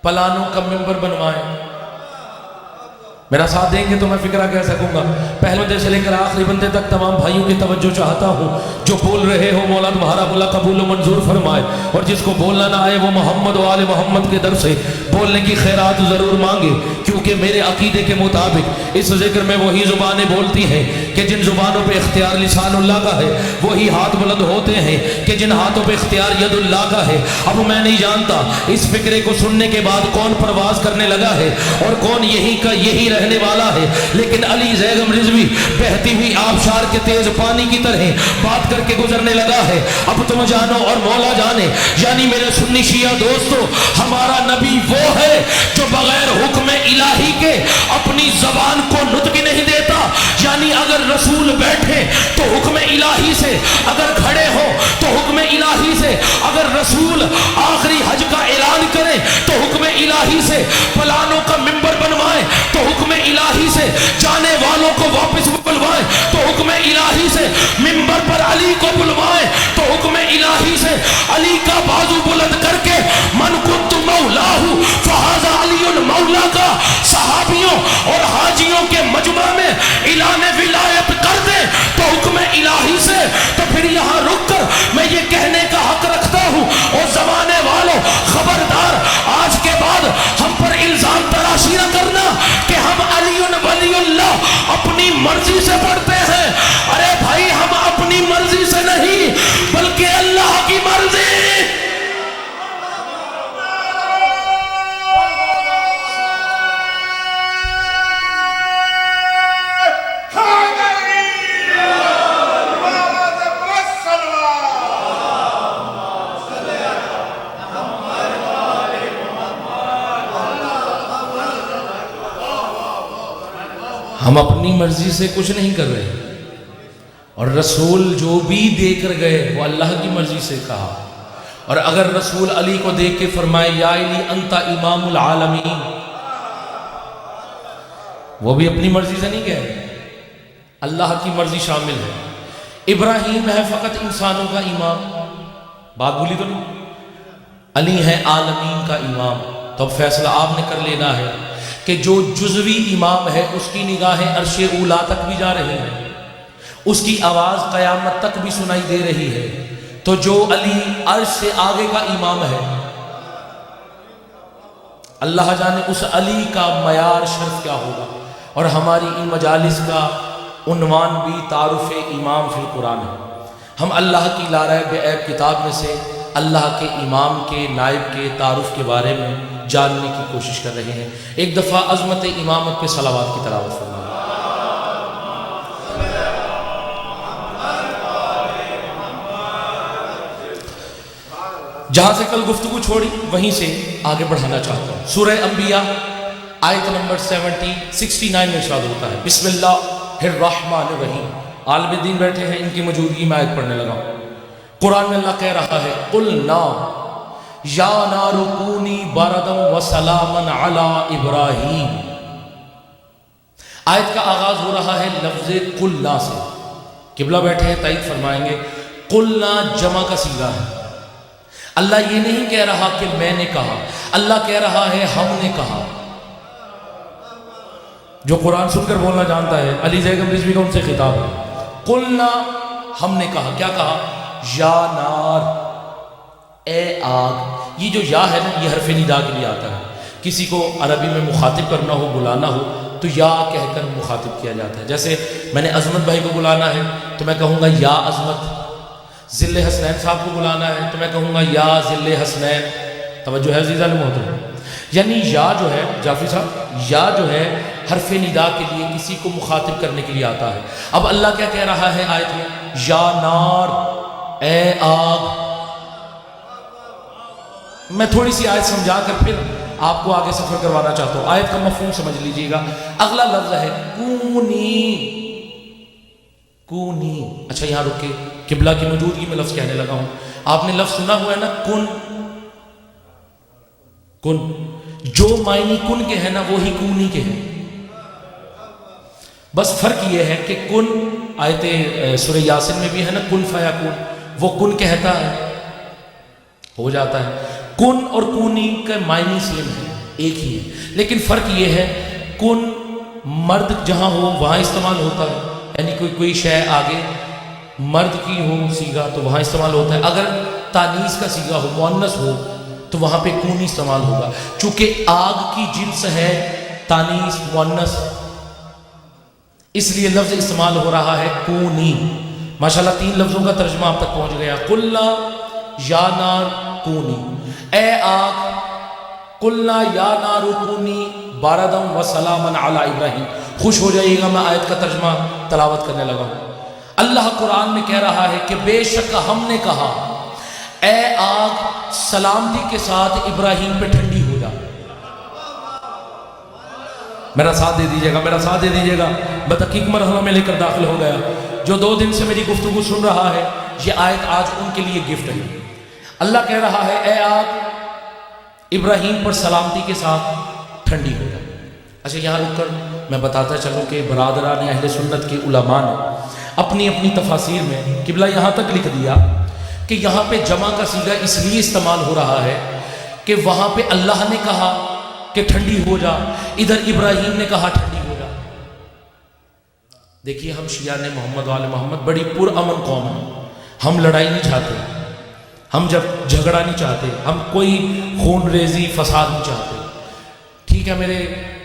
پلانوں کا ممبر بنوائیں. میرا ساتھ دیں گے تو میں فکرہ کہہ سکوں گا. پہلے بندے سے لے کر آخری بندے تک تمام بھائیوں کی توجہ چاہتا ہوں. جو بول رہے ہو مولا تمہارا بولا قبول و منظور فرمائے, اور جس کو بولنا نہ آئے وہ محمد و آل محمد کے در سے بولنے کی خیرات ضرور مانگے, کیونکہ میرے عقیدے کے مطابق اس ذکر میں وہی زبانیں بولتی ہیں کہ جن زبانوں پہ اختیار لسان اللہ کا ہے, وہی ہاتھ بلند ہوتے ہیں کہ جن ہاتھوں پہ اختیار ید اللہ کا ہے. اب میں نہیں جانتا اس فکرے کو سننے کے بعد کون پرواز کرنے لگا ہے اور کون یہی کا یہی رہنے والا ہے, لیکن علی زیغم رضوی بہتی ہوئی آبشار کے تیز پانی کی طرح بات کر کے گزرنے لگا ہے. اب تم جانو اور مولا جانے, یعنی میرے سنی شیعہ دوستو, ہمارا نبی وہ ہے جو بغیر حکم الہی کے اپنی زبان کو نطق نہیں دیتا. یعنی اگر رسول بیٹھے تو حکم الہی سے, اگر کھڑے ہو تو حکم الہی سے, اگر رسول آخری حج کا اعلان کرے تو حکم الہی سے, پلانوں کا ممبر بنوائے تو حکم الہی سے, جانے والوں کو واپس بلوائے تو حکم الہی سے, ممبر پر علی کو بلوائے تو حکم الہی سے, علی کا بازو بلند کر کے من کنت مولاہو فہذا علی مولا کا صحابیوں اور حاجیوں کے مجمع میں اعلان ولایت کر دے تو حکم الہی سے. تو پھر یہاں رک کر میں یہ کہنے کا حق رکھتا ہوں, اور زمانے والوں خبردار, آج کے بعد ہم پر الزام تراشی نہ کرنا کہ ہم علی ولی اللہ اپنی مرضی سے پڑھتے ہیں. ارے بھائی, ہم اپنی مرضی سے نہیں بلکہ اللہ کی مرضی. ہم اپنی مرضی سے کچھ نہیں کر رہے, اور رسول جو بھی دے کر گئے وہ اللہ کی مرضی سے کہا. اور اگر رسول علی کو دیکھ کے فرمائے یا علی انت امام العالمین, وہ بھی اپنی مرضی سے نہیں کہے, اللہ کی مرضی شامل ہے. ابراہیم ہے فقط انسانوں کا امام, بات بولی تو نہیں, علی ہے عالمین کا امام. تو اب فیصلہ آپ نے کر لینا ہے کہ جو جزوی امام ہے اس کی نگاہیں عرش اولا تک بھی جا رہی ہیں, اس کی آواز قیامت تک بھی سنائی دے رہی ہے. تو جو علی عرش سے آگے کا امام ہے, اللہ جانے اس علی کا معیار شرف کیا ہوگا. اور ہماری ان مجالس کا عنوان بھی تعارف امام فی القرآن ہے. ہم اللہ کی لاریب عیب کتاب میں سے اللہ کے امام کے نائب کے تعارف کے بارے میں جاننے کی کوشش کر رہے ہیں. ایک دفعہ عظمت امامت پہ صلوات کی تلاوت فرمائیں. جہاں سے کل گفتگو چھوڑی وہیں سے آگے بڑھانا چاہتا ہوں. سورہ انبیاء آیت نمبر 69 میں ارشاد ہوتا ہے بسم اللہ الرحمن الرحیم. عالم دین بیٹھے ہیں, ان کی موجودگی میں آیت پڑھنے لگا ہوں. قرآن میں اللہ کہہ رہا ہے قلنا یا نار کونی بردا وسلاما علی ابراہیم. آیت کا آغاز ہو رہا ہے لفظ قلنا سے. قبلہ بیٹھے ہیں, تائید فرمائیں گے. قلنا جمع کا صیغہ ہے. اللہ یہ نہیں کہہ رہا کہ میں نے کہا, اللہ کہہ رہا ہے ہم نے کہا. جو قرآن سن کر بولنا جانتا ہے, علی زیغم رضوی کا ان سے خطاب ہے. قلنا ہم نے کہا, کیا کہا؟ یا نار, اے آگ. یہ جو یا ہے نا, یہ حرف ندا کے لیے آتا ہے. کسی کو عربی میں مخاطب کرنا ہو, بلانا ہو تو یا کہہ کر مخاطب کیا جاتا ہے. جیسے میں نے عظمت بھائی کو بلانا ہے تو میں کہوں گا یا عظمت. ذل حسنین صاحب کو بلانا ہے تو میں کہوں گا یا ذل حسنین. توجہ ہے عزیزان محترم. یعنی یا جو ہے جعفری صاحب, یا جو ہے حرف ندا کے لیے کسی کو مخاطب کرنے کے لیے آتا ہے. اب اللہ کیا کہہ رہا ہے آیت میں؟ یا نار, اے آگ. میں تھوڑی سی آیت سمجھا کر پھر آپ کو آگے سفر کروانا چاہتا ہوں. آیت کا مفہوم سمجھ لیجئے گا. اگلا لفظ ہے کونی. کونی. اچھا یہاں رک کے قبلہ کی موجودگی میں لفظ کہنے لگا ہوں. آپ نے لفظ سنا ہوا ہے نا کن. کن جو معنی کن کے ہیں نا وہی کونی کے ہیں. بس فرق یہ ہے کہ کن آیت سورہ یاسین میں بھی ہے نا کن فیکون, وہ کن کہتا ہے ہو جاتا ہے. کن اور کونی کا معنی سیم ہے, ایک ہی ہے, لیکن فرق یہ ہے کن مرد جہاں ہو وہاں استعمال ہوتا ہے, یعنی کوئی شے آگے مرد کی ہو سیگا تو وہاں استعمال ہوتا ہے. اگر تانیث کا سیگا ہو مؤنث ہو تو وہاں پہ کونی استعمال ہوگا. چونکہ آگ کی جنس ہے تانیث مؤنث, اس لیے لفظ استعمال ہو رہا ہے کونی. ماشاءاللہ 3 لفظوں کا ترجمہ آپ تک پہنچ گیا. قلنا یا نار کونی, اے آگ قلنا یا نار کونی باردم و سلامن علی ابراہیم. خوش ہو جائیے گا, میں آیت کا ترجمہ تلاوت کرنے لگا ہوں. اللہ قرآن میں کہہ رہا ہے کہ بے شک ہم نے کہا اے آگ سلامتی کے ساتھ ابراہیم پہ ٹھنڈی ہو جا. میرا ساتھ دے دیجیے گا, میرا ساتھ دے دیجیے گا. بتحقیق مرحلہ میں لے کر داخل ہو گیا. جو 2 دن سے میری گفتگو سن رہا ہے یہ آیت آج ان کے لیے گفٹ ہے. اللہ کہہ رہا ہے اے آگ ابراہیم پر سلامتی کے ساتھ ٹھنڈی ہو جا. اچھا یہاں رک کر میں بتاتا چلوں کہ برادران اہل سنت کے علماء نے اپنی اپنی تفاسیر میں قبلہ یہاں تک لکھ دیا کہ یہاں پہ جمع کا صیغہ اس لیے استعمال ہو رہا ہے کہ وہاں پہ اللہ نے کہا کہ ٹھنڈی ہو جا, ادھر ابراہیم نے کہا ٹھنڈی ہو جا. دیکھیے ہم شیعہ نے محمد وال محمد بڑی پرامن قوم ہے. ہم لڑائی نہیں چاہتے, ہم جب جھگڑا نہیں چاہتے, ہم کوئی خون ریزی فساد نہیں چاہتے. ٹھیک ہے میرے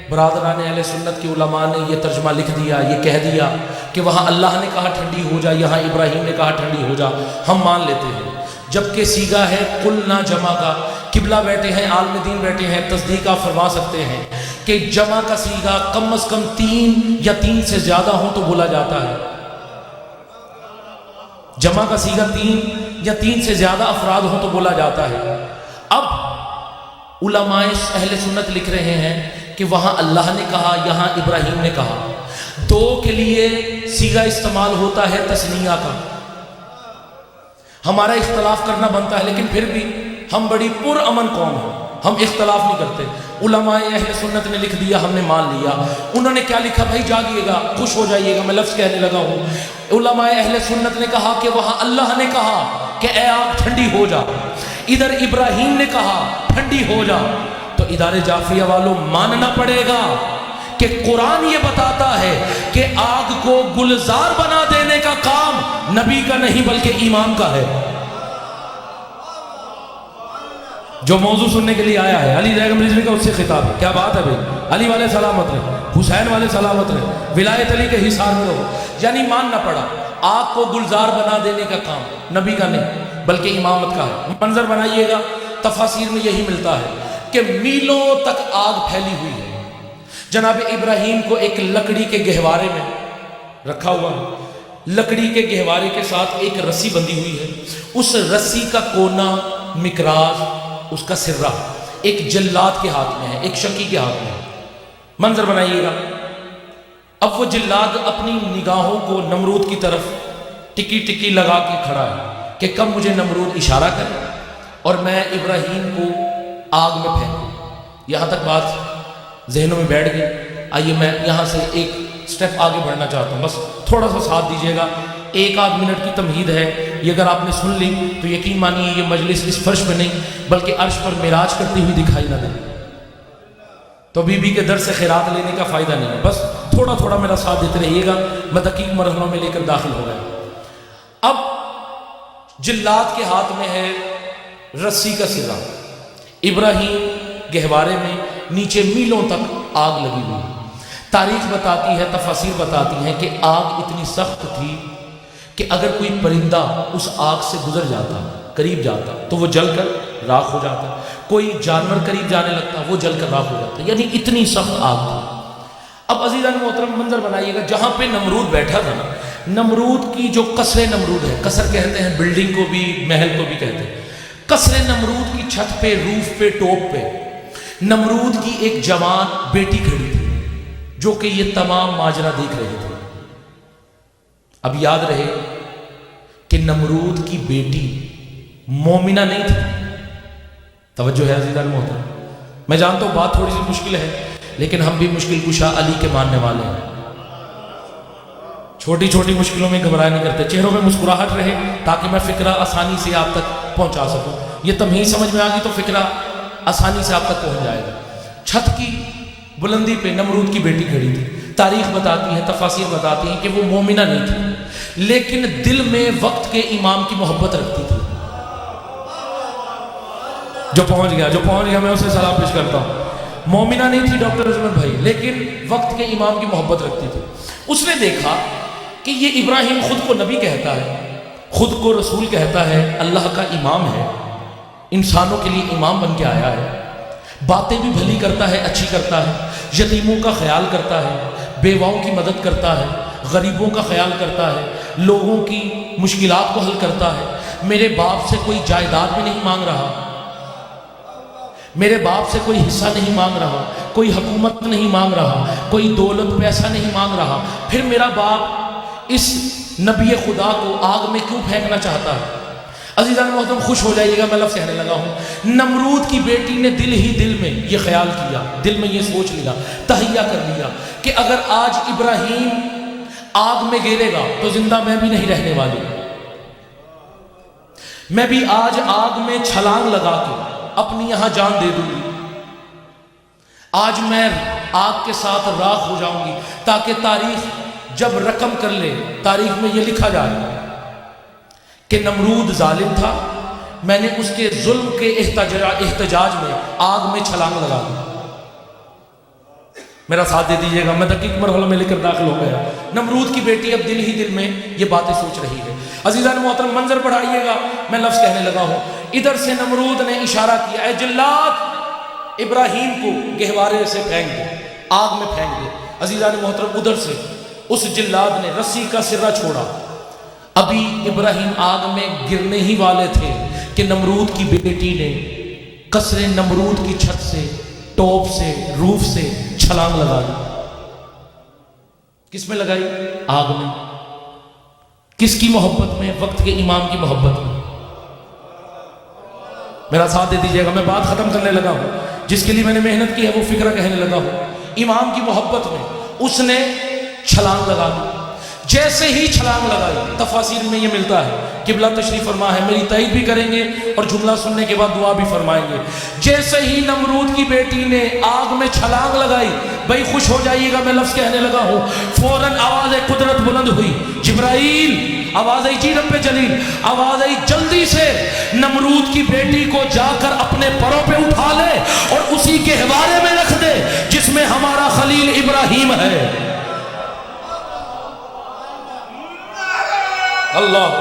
برادران اہل سنت کے علماء نے یہ ترجمہ لکھ دیا, یہ کہہ دیا کہ وہاں اللہ نے کہا ٹھنڈی ہو جا, یہاں ابراہیم نے کہا ٹھنڈی ہو جا, ہم مان لیتے ہیں. جبکہ سیگا ہے قلنا جمع کا. قبلہ بیٹھے ہیں, عالم دین بیٹھے ہیں, تصدیق آپ فرما سکتے ہیں کہ جمع کا سیگا کم از کم 3 یا 3 سے زیادہ ہوں تو بولا جاتا ہے. جمع کا سیگا 3 یا 3 سے زیادہ افراد ہوں تو بولا جاتا ہے. اب علماء اہل سنت لکھ رہے ہیں کہ وہاں اللہ نے کہا, یہاں ابراہیم نے کہا. 2 کے لیے سیگا استعمال ہوتا ہے تثنیہ کا. ہمارا اختلاف کرنا بنتا ہے لیکن پھر بھی ہم بڑی پرامن قوم ہیں, ہم اختلاف نہیں کرتے. علماء اہل سنت نے لکھ دیا, ہم نے مان لیا. انہوں نے کیا لکھا بھائی جاگیے گا, خوش ہو جائیے گا, میں لفظ کہنے لگا ہوں. علماء اہل سنت نے کہا کہ وہاں اللہ نے کہا کہ اے آگ ٹھنڈی ہو جا, ادھر ابراہیم نے کہا ٹھنڈی ہو جا. تو ادارے جعفریہ والوں ماننا پڑے گا کہ قرآن یہ بتاتا ہے کہ آگ کو گلزار بنا دینے کا کام نبی کا نہیں بلکہ ایمان کا ہے. جو موضوع سننے کے لیے آیا ہے علی رضا رضوی کا اس سے خطاب ہے. کیا بات ہے بھائی, علی والے سلامت رہے, حسین والے سلامت رہے, ولایت علی کے حصار میں رہو. یعنی ماننا پڑا آگ کو گلزار بنا دینے کا کام نبی کا نہیں بلکہ امامت کا ہے. منظر بنائیے گا, تفاسیر میں یہی ملتا ہے کہ میلوں تک آگ پھیلی ہوئی ہے. جناب ابراہیم کو ایک لکڑی کے گہوارے میں رکھا ہوا ہے, لکڑی کے گہوارے کے ساتھ ایک رسی بندھی ہوئی ہے. اس رسی کا کونا, مکراز, اس کا سرہ ایک جلاد کے ہاتھ میں ہے, ایک شکی کے ہاتھ میں ہے. منظر بنائیے گا. اب وہ جلاد اپنی نگاہوں کو نمرود کی طرف ٹکی ٹکی لگا کے کھڑا ہے کہ کب مجھے نمرود اشارہ کرے اور میں ابراہیم کو آگ میں پھینکوں. یہاں تک بات ذہنوں میں بیٹھ گئی. آئیے میں یہاں سے ایک سٹیپ آگے بڑھنا چاہتا ہوں, بس تھوڑا سا ساتھ دیجیے گا. 1-8 منٹ کی تمہید ہے, یہ اگر آپ نے سن لی تو یقین مانیے یہ مجلس اس فرش پہ نہیں بلکہ عرش پر معراج کرتی ہوئی دکھائی نہ دے. تو بی بی کے در سے خیرات لینے کا فائدہ نہیں ہے. بس تھوڑا تھوڑا میرا ساتھ دیتے رہیے گا, میں دقیق مرحلوں میں لے کر داخل ہو گیا. اب جلاد کے ہاتھ میں ہے رسی کا سرہ, ابراہیم گہوارے میں, نیچے میلوں تک آگ لگی ہوئی. تاریخ بتاتی ہے, تفاسیر بتاتی ہیں کہ آگ اتنی سخت تھی کہ اگر کوئی پرندہ اس آگ سے گزر جاتا, قریب جاتا تو وہ جل کر راکھ ہو جاتا. کوئی جانور قریب جانے لگتا وہ جل کر راکھ ہو جاتا. یعنی اتنی سخت آگ تھی. اب عزیزان محترم منظر بنائیے گا, جہاں پہ نمرود بیٹھا تھا نا, نمرود کی جو قصر نمرود ہے, قصر کہتے ہیں بلڈنگ کو بھی, محل کو بھی کہتے ہیں. قصر نمرود کی چھت پہ, روف پہ, ٹوپ پہ نمرود کی ایک جوان بیٹی کھڑی تھی جو کہ یہ تمام ماجرا دیکھ رہے تھے. اب یاد رہے کہ نمرود کی بیٹی مومنہ نہیں تھی. توجہ ہے عزیزان محترم. میں جانتا ہوں بات تھوڑی سی مشکل ہے، لیکن ہم بھی مشکل کشا علی کے ماننے والے ہیں. چھوٹی چھوٹی مشکلوں میں گھبرایا نہیں کرتے. چہروں میں مسکراہٹ رہے تاکہ میں فکرہ آسانی سے آپ تک پہنچا سکوں. یہ تمہید سمجھ میں آ گئی تو فکرہ آسانی سے آپ تک پہنچ جائے گا. چھت کی بلندی پہ نمرود کی بیٹی کھڑی تھی. تاریخ بتاتی ہے، تفاسیر بتاتی ہیں کہ وہ مومنہ نہیں تھی، لیکن دل میں وقت کے امام کی محبت رکھتی تھی. جو پہنچ گیا میں اسے سلام پیش کرتا ہوں. مومنہ نہیں تھی ڈاکٹر عظمت بھائی، لیکن وقت کے امام کی محبت رکھتی تھی. اس نے دیکھا کہ یہ ابراہیم خود کو نبی کہتا ہے، خود کو رسول کہتا ہے، اللہ کا امام ہے، انسانوں کے لیے امام بن کے آیا ہے، باتیں بھی بھلی کرتا ہے، اچھی کرتا ہے، یتیموں کا خیال کرتا ہے، بیواؤں کی مدد کرتا ہے، غریبوں کا خیال کرتا ہے، لوگوں کی مشکلات کو حل کرتا ہے. میرے باپ سے کوئی جائیداد بھی نہیں مانگ رہا، میرے باپ سے کوئی حصہ نہیں مانگ رہا، کوئی حکومت نہیں مانگ رہا، کوئی دولت پیسہ نہیں مانگ رہا. پھر میرا باپ اس نبی خدا کو آگ میں کیوں پھینکنا چاہتا ہے؟ عزیزان محترم خوش ہو جائیے گا، میں لفظ کہنے لگا ہوں. نمرود کی بیٹی نے دل ہی دل میں یہ خیال کیا، دل میں یہ سوچ لیا، تہیہ کر لیا کہ اگر آج ابراہیم آگ میں گرے گا تو زندہ میں بھی نہیں رہنے والی. میں بھی آج آگ میں چھلانگ لگا کے اپنی یہاں جان دے دوں گی. آج میں آگ کے ساتھ راکھ ہو جاؤں گی تاکہ تاریخ جب رقم کر لے تاریخ میں یہ لکھا جائے کہ نمرود ظالم تھا، میں نے اس کے ظلم کے احتجاج میں آگ میں چھلانگ لگا دی. میرا ساتھ دے دیجیے گا، میں دقیق مرحلہ میں لے کر داخل ہو گیا. نمرود کی بیٹی اب دل ہی دل میں یہ باتیں سوچ رہی ہے. عزیزان محترم منظر بڑھائیے گا، میں لفظ کہنے لگا ہوں. ادھر سے نمرود نے اشارہ کیا، اے جلاد ابراہیم کو گہوارے سے پھینک دے، آگ میں پھینک دے. عزیزان محترم ادھر سے اس جلاد نے رسی کا سرہ چھوڑا. ابھی ابراہیم آگ میں گرنے ہی والے تھے کہ نمرود کی بیٹی نے قصر نمرود کی چھت سے، ٹوپ سے، روف سے چھلانگ لگا دی. کس میں لگائی؟ آگ میں. کس کی محبت میں؟ وقت کے امام کی محبت میں. میرا ساتھ دے دیجیے گا، میں بات ختم کرنے لگا ہوں. جس کے لیے میں نے محنت کی ہے وہ فکرہ کہنے لگا ہوں. امام کی محبت میں اس نے چھلانگ لگا دی. جیسے ہی چھلانگ لگائی، تفاسیر میں یہ ملتا ہے، قبلہ تشریف فرما ہے، میری تائید بھی کریں گے اور جملہ سننے کے بعد دعا بھی فرمائیں گے. جیسے ہی نمرود کی بیٹی نے آگ میں چھلانگ لگائی، بھائی خوش ہو جائیے گا، میں لفظ کہنے لگا ہوں، فوراً آواز قدرت بلند ہوئی. جبرائیل، آواز آئی جی رب جلیل، آواز آئی جلدی سے نمرود کی بیٹی کو جا کر اپنے پروں پہ اٹھا لے اور اسی کے حوالے میں رکھ دے جس میں ہمارا خلیل ابراہیم ہے. اللہ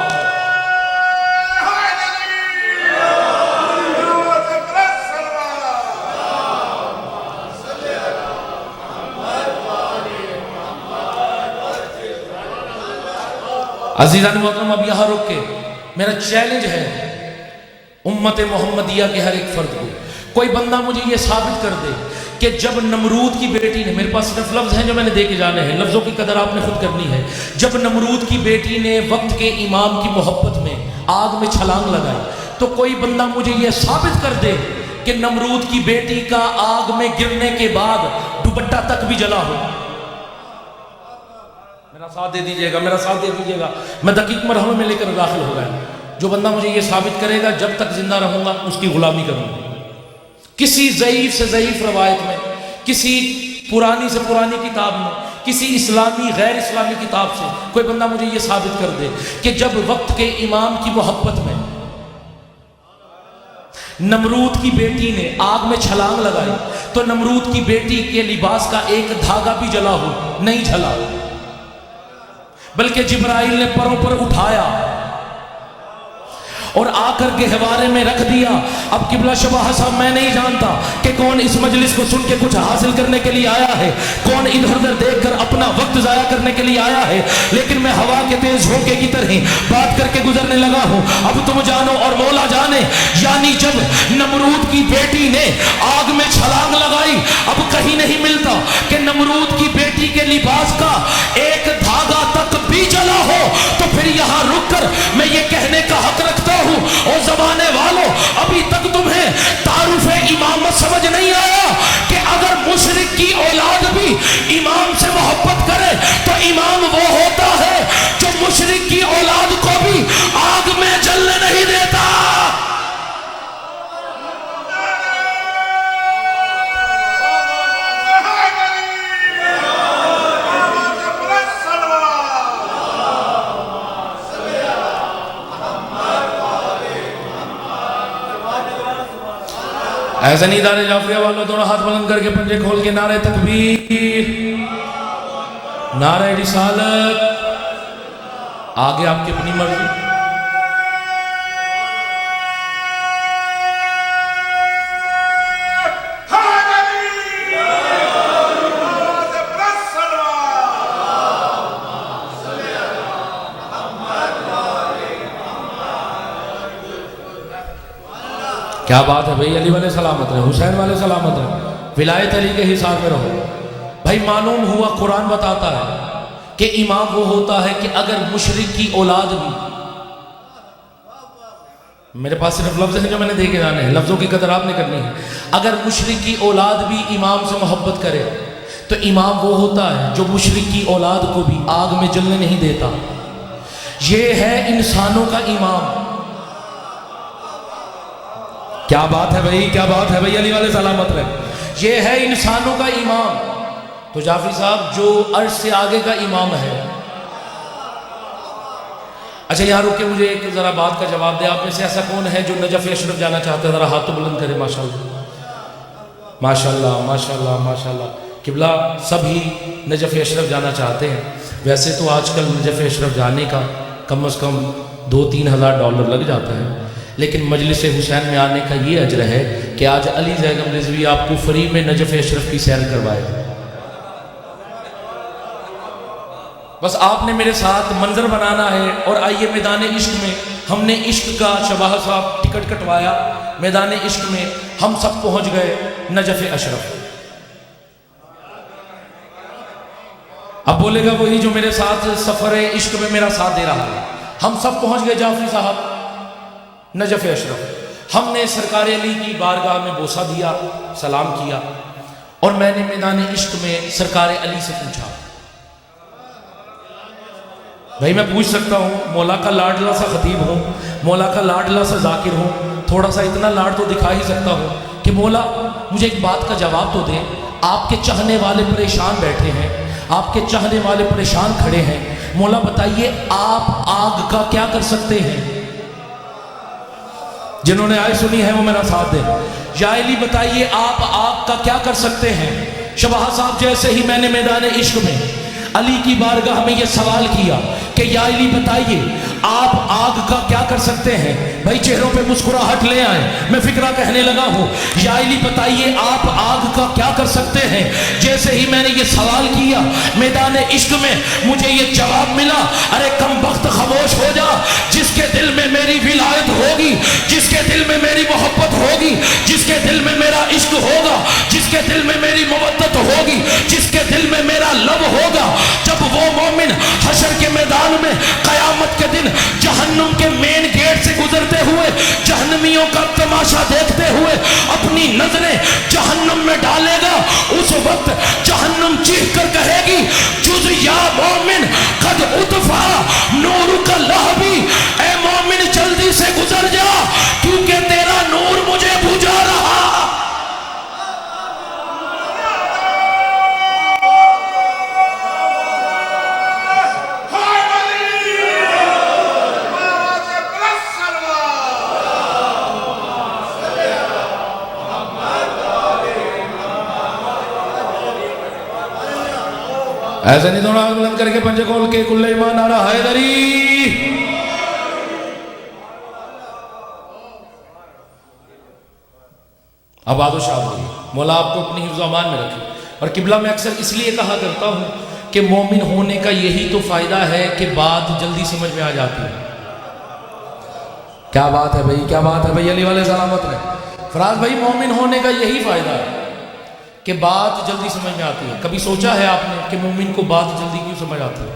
عزیزان محترم، اب یہاں رک کے میرا چیلنج ہے امت محمدیہ کے ہر ایک فرد کو، کوئی بندہ مجھے یہ ثابت کر دے کہ جب نمرود کی بیٹی نے، میرے پاس صرف لفظ ہیں جو میں نے دے کے جانے ہیں، لفظوں کی قدر آپ نے خود کرنی ہے، جب نمرود کی بیٹی نے وقت کے امام کی محبت میں آگ میں چھلانگ لگائی تو کوئی بندہ مجھے یہ ثابت کر دے کہ نمرود کی بیٹی کا آگ میں گرنے کے بعد دوپٹہ تک بھی جلا ہو. میرا ساتھ دے دیجیے گا، میرا ساتھ دے دیجیے گا، میں دقیق مرحلوں میں لے کر داخل ہو گیا. جو بندہ مجھے یہ ثابت کرے گا جب تک زندہ رہوں گا اس کی غلامی کروں گا. کسی ضعیف سے ضعیف روایت میں، کسی پرانی سے پرانی کتاب میں، کسی اسلامی غیر اسلامی کتاب سے کوئی بندہ مجھے یہ ثابت کر دے کہ جب وقت کے امام کی محبت میں نمرود کی بیٹی نے آگ میں چھلانگ لگائی تو نمرود کی بیٹی کے لباس کا ایک دھاگا بھی جلا ہو نہیں جلا، بلکہ جبرائیل نے پروں پر اٹھایا اور آ کر گہوارے میں رکھ دیا. اب قبلہ شبہ صاحب میں نہیں جانتا کہ کون اس مجلس کو سن کے کچھ حاصل کرنے کے لیے آیا ہے، کون ادھر ادھر دیکھ کر اپنا وقت ضائع کرنے کے لیے آیا ہے، لیکن میں ہوا کے تیز جھونکے کی طرح بات کر کے گزرنے لگا ہوں. اب تم جانو اور مولا جانے، یعنی جب نمرود کی بیٹی نے آگ میں چھلانگ لگائی، اب کہیں نہیں ملتا کہ نمرود کی بیٹی کے لباس کا ایک دھاگا تک بھی جلا ہو یہاں رک کر میں یہ کہنے کا حق رکھتا ہوں، او زمانے والوں، ابھی تک تمہیں تعارف امامت سمجھ نہیں آیا کہ اگر مشرک کی اولاد بھی امام سے محبت کرے تو امام وہ ہوتا ہے جو مشرک کی اولاد کو بھی آگ میں جلنے نہیں دیتا۔ ایسا نہیں دار جعفریہ والوں، دونوں ہاتھ بلند کر کے پنجے کھول کے نعرہ تکبیر، نعرہ رسالت، آگے آپ کی اپنی مرضی۔ کیا بات ہے بھائی، علی والے سلامت رہے، حسین والے سلامت رہے، ولایت علی کے حساب میں رہو۔ بھائی معلوم ہوا قرآن بتاتا ہے کہ امام وہ ہوتا ہے کہ اگر مشرک کی اولاد بھی، میرے پاس صرف لفظ ہیں جو میں نے دیکھے جانے ہیں، لفظوں کی قدر آپ نے کرنی ہے، اگر مشرک کی اولاد بھی امام سے محبت کرے تو امام وہ ہوتا ہے جو مشرک کی اولاد کو بھی آگ میں جلنے نہیں دیتا۔ یہ ہے انسانوں کا امام۔ کیا بات ہے بھائی، کیا بات ہے بھائی، علی والے سلامت رہے، یہ ہے انسانوں کا امام۔ تو جعفری صاحب جو عرش سے آگے کا امام ہے، اچھا یہاں رک کے مجھے ایک ذرا بات کا جواب دے، آپ میں سے ایسا کون ہے جو نجف اشرف جانا چاہتا ہے؟ ذرا ہاتھ تو بلند کرے، ماشاءاللہ ماشاءاللہ ماشاءاللہ ماشاءاللہ۔ قبلہ سب ہی نجف اشرف جانا چاہتے ہیں۔ ویسے تو آج کل نجف اشرف جانے کا کم از کم $2-3 لگ جاتا ہے، لیکن مجلس حسین میں آنے کا یہ اجر ہے کہ آج علی زیغم رضوی آپ کو فری میں نجف اشرف کی سیر کروائے۔ بس آپ نے میرے ساتھ منظر بنانا ہے، اور آئیے میدان عشق میں، ہم نے عشق کا، شباہ صاحب ٹکٹ کٹوایا، میدان عشق میں ہم سب پہنچ گئے نجف اشرف۔ اب بولے گا وہی جو میرے ساتھ سفر عشق میں میرا ساتھ دے رہا ہے۔ ہم سب پہنچ گئے جعفری صاحب نجف اشرف۔ ہم نے سرکار علی کی بارگاہ میں بوسہ دیا، سلام کیا، اور میں نے میدان عشق میں سرکار علی سے پوچھا۔ بھائی میں پوچھ سکتا ہوں، مولا کا لاڈلا سا خطیب ہوں، مولا کا لاڈلا سا ذاکر ہوں، تھوڑا سا اتنا لاڈ تو دکھا ہی سکتا ہوں کہ مولا مجھے ایک بات کا جواب تو دیں۔ آپ کے چاہنے والے پریشان بیٹھے ہیں، آپ کے چاہنے والے پریشان کھڑے ہیں، مولا بتائیے آپ آگ کا کیا کر سکتے ہیں؟ جنہوں نے آئے سنی ہے وہ میرا ساتھ دیں۔ یا علی بتائیے آپ آگ کا کیا کر سکتے ہیں؟ شباہ صاحب جیسے ہی میں نے میدان عشق میں علی کی بارگاہ میں یہ سوال کیا کہ یا علی بتائیے آپ آگ کا کیا کر سکتے ہیں، بھائی چہروں پہ مسکراہٹ لے آئے، میں فکرہ کہنے لگا ہوں، یا علی بتائیے آپ آگ کا کیا کر سکتے ہیں۔ جیسے ہی میں نے یہ سوال کیا میدان عشق میں مجھے یہ جواب ملا، ارے کم بخت خاموش ہو جا، جس کے دل میں میری ولایت ہوگی، جس کے دل میں میری محبت ہوگی، جس کے دل میں میرا عشق ہوگا، جس کے دل میں میری مودت ہوگی، جس کے دل میں میرا لو ہوگا، جب وہ مومن حشر کے میدان میں قیامت کے دن جہنم کے مین گیٹ سے گزرتے ہوئے جہنمیوں کا تماشا دیکھتے ہوئے اپنی نظریں جہنم میں ڈالے گا، اس وقت جہنم چیخ کر کہے گی جز یا مومن قد اطفا نور کا لہبی، اے مومن جلدی سے گزر جا کیونکہ تیرا نور مجھے بجھا رہا۔ ایسا نہیں دونوں بلند کر کے پنجے کھول کے کل ایمان نعرہ حیدری۔ اب آدو شاہ ہوئی، مولا آپ کو اپنی حفظ و امان میں رکھے۔ اور قبلہ میں اکثر اس لیے کہا کرتا ہوں کہ مومن ہونے کا یہی تو فائدہ ہے کہ بات جلدی سمجھ میں آ جاتی ہے۔ کیا بات ہے بھائی، کیا بات ہے بھائی، علی والے سلامت رہے۔ فراز بھائی مومن ہونے کا یہی فائدہ ہے کہ بات جلدی سمجھ میں آتی ہے۔ کبھی سوچا ہے آپ نے کہ مومن کو بات جلدی کیوں سمجھ آتی ہے؟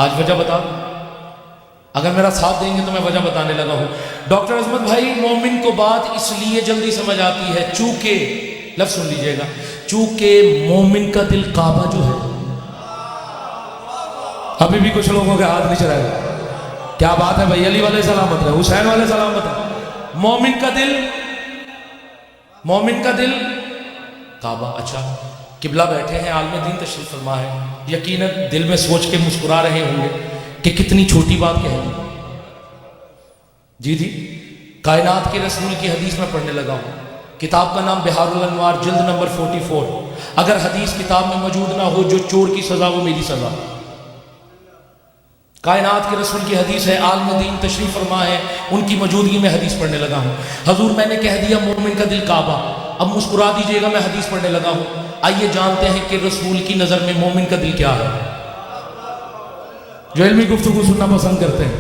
آج وجہ بتا دوں، اگر میرا ساتھ دیں گے تو میں وجہ بتانے لگا ہوں. ڈاکٹر عظمت بھائی، مومن کو بات اس لیے جلدی سمجھ آتی ہے چونکہ، لفظ سن لیجئے گا، چونکہ مومن کا دل کعبہ جو ہے، ابھی بھی کچھ لوگوں کے ہاتھ نہیں چڑھائے. کیا بات ہے بھائی، علی والے سلامت رہے، حسین والے سلامت رہے. مومن کا دل کعبہ. اچھا، قبلہ بیٹھے ہیں، عالم دین تشریف فرما ہے، یقیناً دل میں سوچ کے مسکرا رہے ہوں گے کہ کتنی چھوٹی بات کہہ دی. جی کائنات کے رسول کی حدیث میں پڑھنے لگا ہوں. کتاب کا نام بہار الانوار، جلد نمبر 44. اگر حدیث کتاب میں موجود نہ ہو، جو چور کی سزا وہ میری سزا. کائنات کے رسول کی حدیث ہے، عالم دین تشریف فرما ہے، ان کی موجودگی میں حدیث پڑھنے لگا ہوں. حضور میں نے کہہ دیا مومن کا دل کعبہ. اب مسکرا دیجئے گا، میں حدیث پڑھنے لگا ہوں. آئیے جانتے ہیں کہ رسول کی نظر میں مومن کا دل کیا ہے. جو علمی گفتگو سننا پسند کرتے ہیں،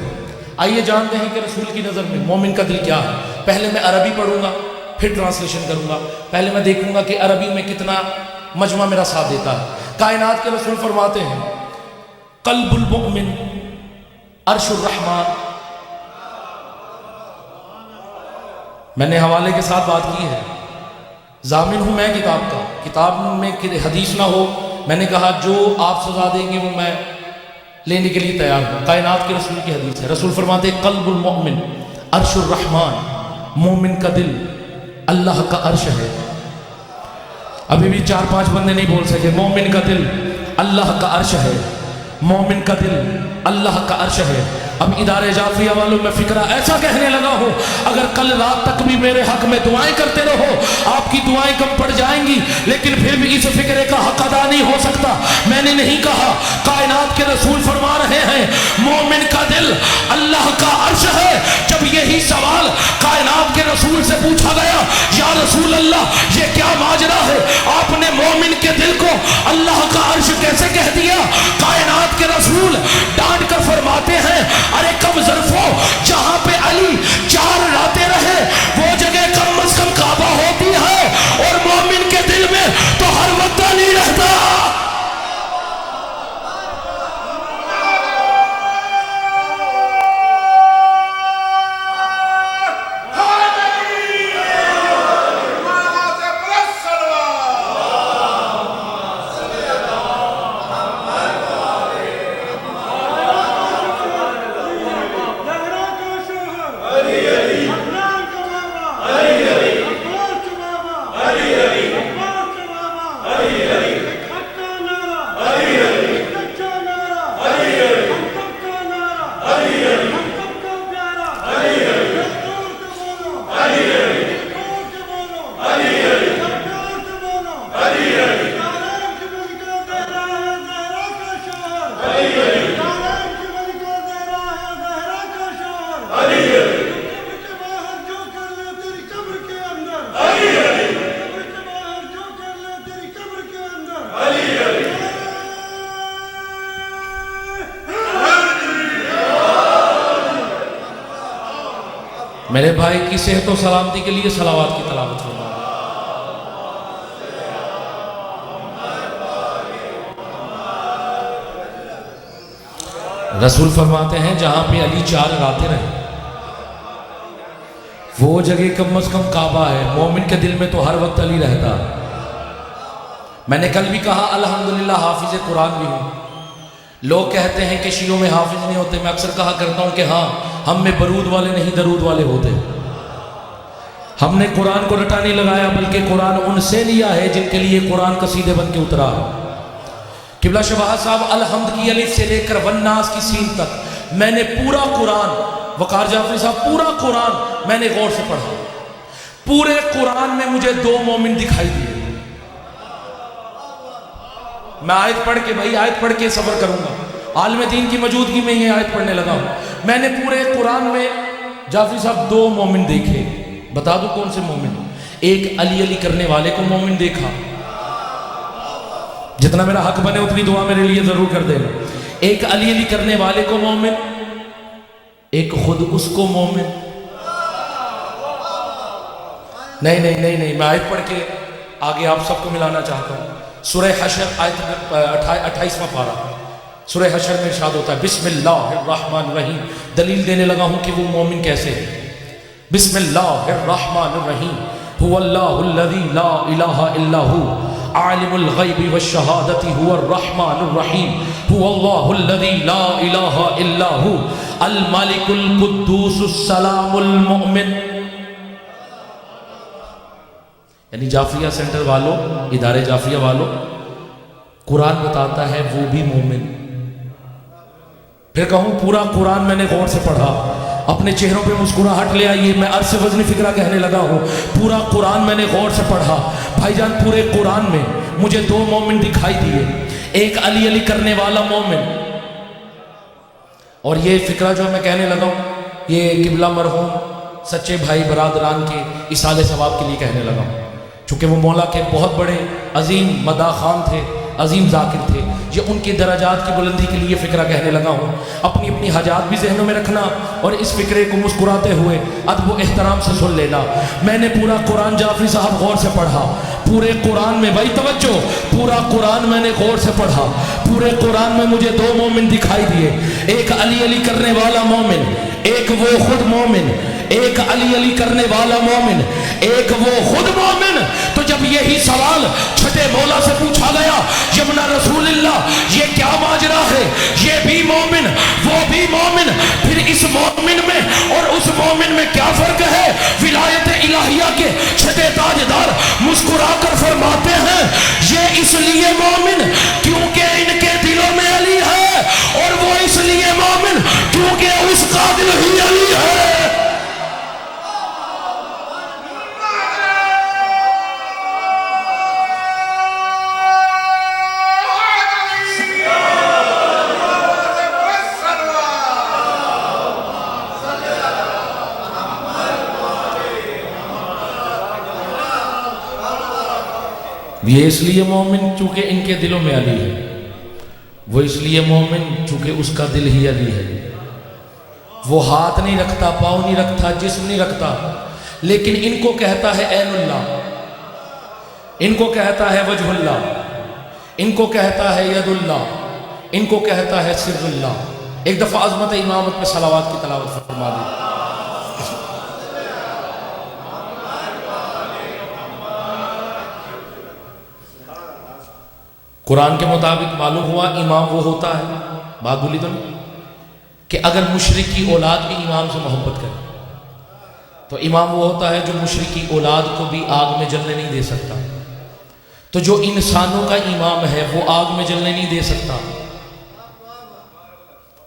آئیے جانتے ہیں کہ رسول کی نظر میں مومن کا دل کیا ہے. پہلے میں عربی پڑھوں گا، پھر ٹرانسلیشن کروں گا. پہلے میں دیکھوں گا کہ عربی میں کتنا مجمع میرا ساتھ دیتا ہے. کائنات کے رسول فرماتے ہیں قلب المؤمن عرش الرحمن. میں نے حوالے کے ساتھ بات کی ہے، ضامن ہوں میں کتاب کا. کتاب میں حدیث نہ ہو، میں نے کہا جو آپ سزا دیں گے وہ میں لینے کے لیے تیار ہوں. کائنات کے رسول کی حدیث ہے. رسول فرماتے قلب المؤمن عرش الرحمن. مومن کا دل اللہ کا عرش ہے. ابھی بھی 4-5 بندے نہیں بول سکے. مومن کا دل اللہ کا عرش ہے. مومن کا دل اللہ کا عرش ہے. اب ادارے جعفریہ والوں میں فکرہ ایسا کہنے لگا ہوں، اگر کل رات تک بھی میرے حق میں دعائیں کرتے رہو، آپ کی دعائیں کم پڑ جائیں گی، لیکن پھر بھی اس فکرے کا حق ادا نہیں ہو سکتا. میں نے نہیں کہا، کائنات کے رسول فرما رہے ہیں مومن کا دل اللہ کا عرش ہے. جب یہی سوال کائنات کے رسول سے پوچھا گیا، یا رسول اللہ یہ کیا ماجرا ہے، آپ نے مومن کے دل کو اللہ کا عرش کیسے کہہ دیا؟ کائنات کے رسول ڈانٹ کر فرماتے ہیں ارے کم ظرفو، جہاں پہ علی 4 راتیں رہے وہ جگہ کم از کم کعبہ ہوتی ہے، اور مومن کے دل میں تو ہر وقت علی رہتا. میرے بھائی کی صحت و سلامتی کے لیے صلوات کی تلاوت فرمائیں. رسول فرماتے ہیں جہاں پہ علی 4 راتیں رہے وہ جگہ کم از کم کعبہ ہے. مومن کے دل میں تو ہر وقت علی رہتا. میں نے کل بھی کہا الحمدللہ حافظ قرآن بھی ہوں. لوگ کہتے ہیں کہ شیعوں میں حافظ نہیں ہوتے. میں اکثر کہا کرتا ہوں کہ ہاں، ہم میں برود والے نہیں درود والے ہوتے. ہم نے قرآن کو رٹا نہیں لگایا، بلکہ قرآن ان سے لیا ہے جن کے لیے قرآن قصیدے بن کے اترا. قبلہ شباہ صاحب الحمد کی الف سے لے کر والناس کی سین تک میں نے پورا قرآن، وقار جعفری صاحب پورا قرآن میں نے غور سے پڑھا. پورے قرآن میں مجھے 2 مومن دکھائی دیے. میں آیت پڑھ کے آیت پڑھ کے صبر کروں گا. عالم دین کی موجودگی میں یہ آیت پڑھنے لگا ہوں. میں نے پورے قرآن میں جعفری صاحب 2 مومن دیکھے. بتا دوں کون سے مومن؟ ایک علی علی کرنے والے کو مومن دیکھا. جتنا میرا حق بنے اتنی دعا میرے لیے ضرور کر دینا. ایک علی علی کرنے والے کو مومن، ایک خود اس کو مومن. نہیں میں آیت پڑھ کے آگے آپ سب کو ملانا چاہتا ہوں. سورہ حشر آیت 28واں پارہ. سورہ حشر میں ارشاد ہوتا ہے بسم اللہ الرحمن الرحیم، دلیل دینے لگا ہوں کہ وہ مومن کیسے ہے۔ بسم اللہ الرحمن الرحیم، هو اللہ الذی لا الہ الا هو عالم الغیب والشہادۃ هو الرحمن الرحیم، هو اللہ الذی لا الہ الا هو الملک القدوس السلام المؤمن۔ یعنی جعفریہ سینٹر والوں، ادارے جعفریہ والوں، قرآن بتاتا ہے وہ بھی مومن۔ پھر کہوں پورا قرآن میں نے غور سے پڑھا، اپنے چہروں پہ مسکراہٹ لے آئیے، میں عرض وزنی فکرہ کہنے لگا ہوں، پورا قرآن میں نے غور سے پڑھا بھائی جان۔ پورے قرآن میں مجھے دو مومن دکھائی دیے، ایک علی علی کرنے والا مومن، اور یہ فکرہ جو میں کہنے لگا ہوں یہ قبلہ مرحوم سچے بھائی برادران کے اصالِ ثواب کے لیے کہنے لگا ہوں، چونکہ وہ مولا کے بہت بڑے عظیم مداح خان تھے، عظیم ذاکر تھے۔ یہ ان کی درجات کی بلندی کے لیے فکرہ کہنے لگا ہوں۔ اپنی اپنی حاجات بھی ذہنوں میں رکھنا اور اس فکرے کو مسکراتے ہوئے ادب و احترام سے سن لینا۔ میں نے پورا قرآن جعفری صاحب غور سے پڑھا، پورے قرآن میں بھائی توجہ، پورا قرآن میں نے غور سے پڑھا، پورے قرآن میں مجھے دو مومن دکھائی دیے، ایک علی علی کرنے والا مومن، ایک وہ خود مومن، ایک علی علی کرنے والا مومن، ایک وہ خود مومن۔ تو جب یہی سوال چھٹے مولا سے پوچھا گیا یمنا رسول اللہ یہ کیا ماجرا ہے، یہ بھی مومن وہ بھی مومن، پھر اس مومن میں اور اس مومن میں کیا فرق ہے؟ ولایت الہیہ کے چھٹے تاجدار مسکرا کر فرماتے ہیں یہ اس لیے مومن کیونکہ ان کے دلوں میں علی ہے، اور وہ اس لیے مومن کیونکہ اس کا دل ہی علی ہے۔ یہ اس لیے مومن چونکہ ان کے دلوں میں علی ہے، وہ اس لیے مومن چونکہ اس کا دل ہی علی ہے۔ وہ ہاتھ نہیں رکھتا، پاؤں نہیں رکھتا، جسم نہیں رکھتا، لیکن ان کو کہتا ہے عین اللہ، ان کو کہتا ہے وجہ اللہ، ان کو کہتا ہے ید اللہ، ان کو کہتا ہے سر اللہ۔ ایک دفعہ عظمت امامت پہ صلوات کی تلاوت فرما دی۔ قرآن کے مطابق معلوم ہوا امام وہ ہوتا ہے، بات بولی تو نہیں، کہ اگر مشرک کی اولاد بھی امام سے محبت کرے تو امام وہ ہوتا ہے جو مشرک کی اولاد کو بھی آگ میں جلنے نہیں دے سکتا۔ تو جو انسانوں کا امام ہے وہ آگ میں جلنے نہیں دے سکتا،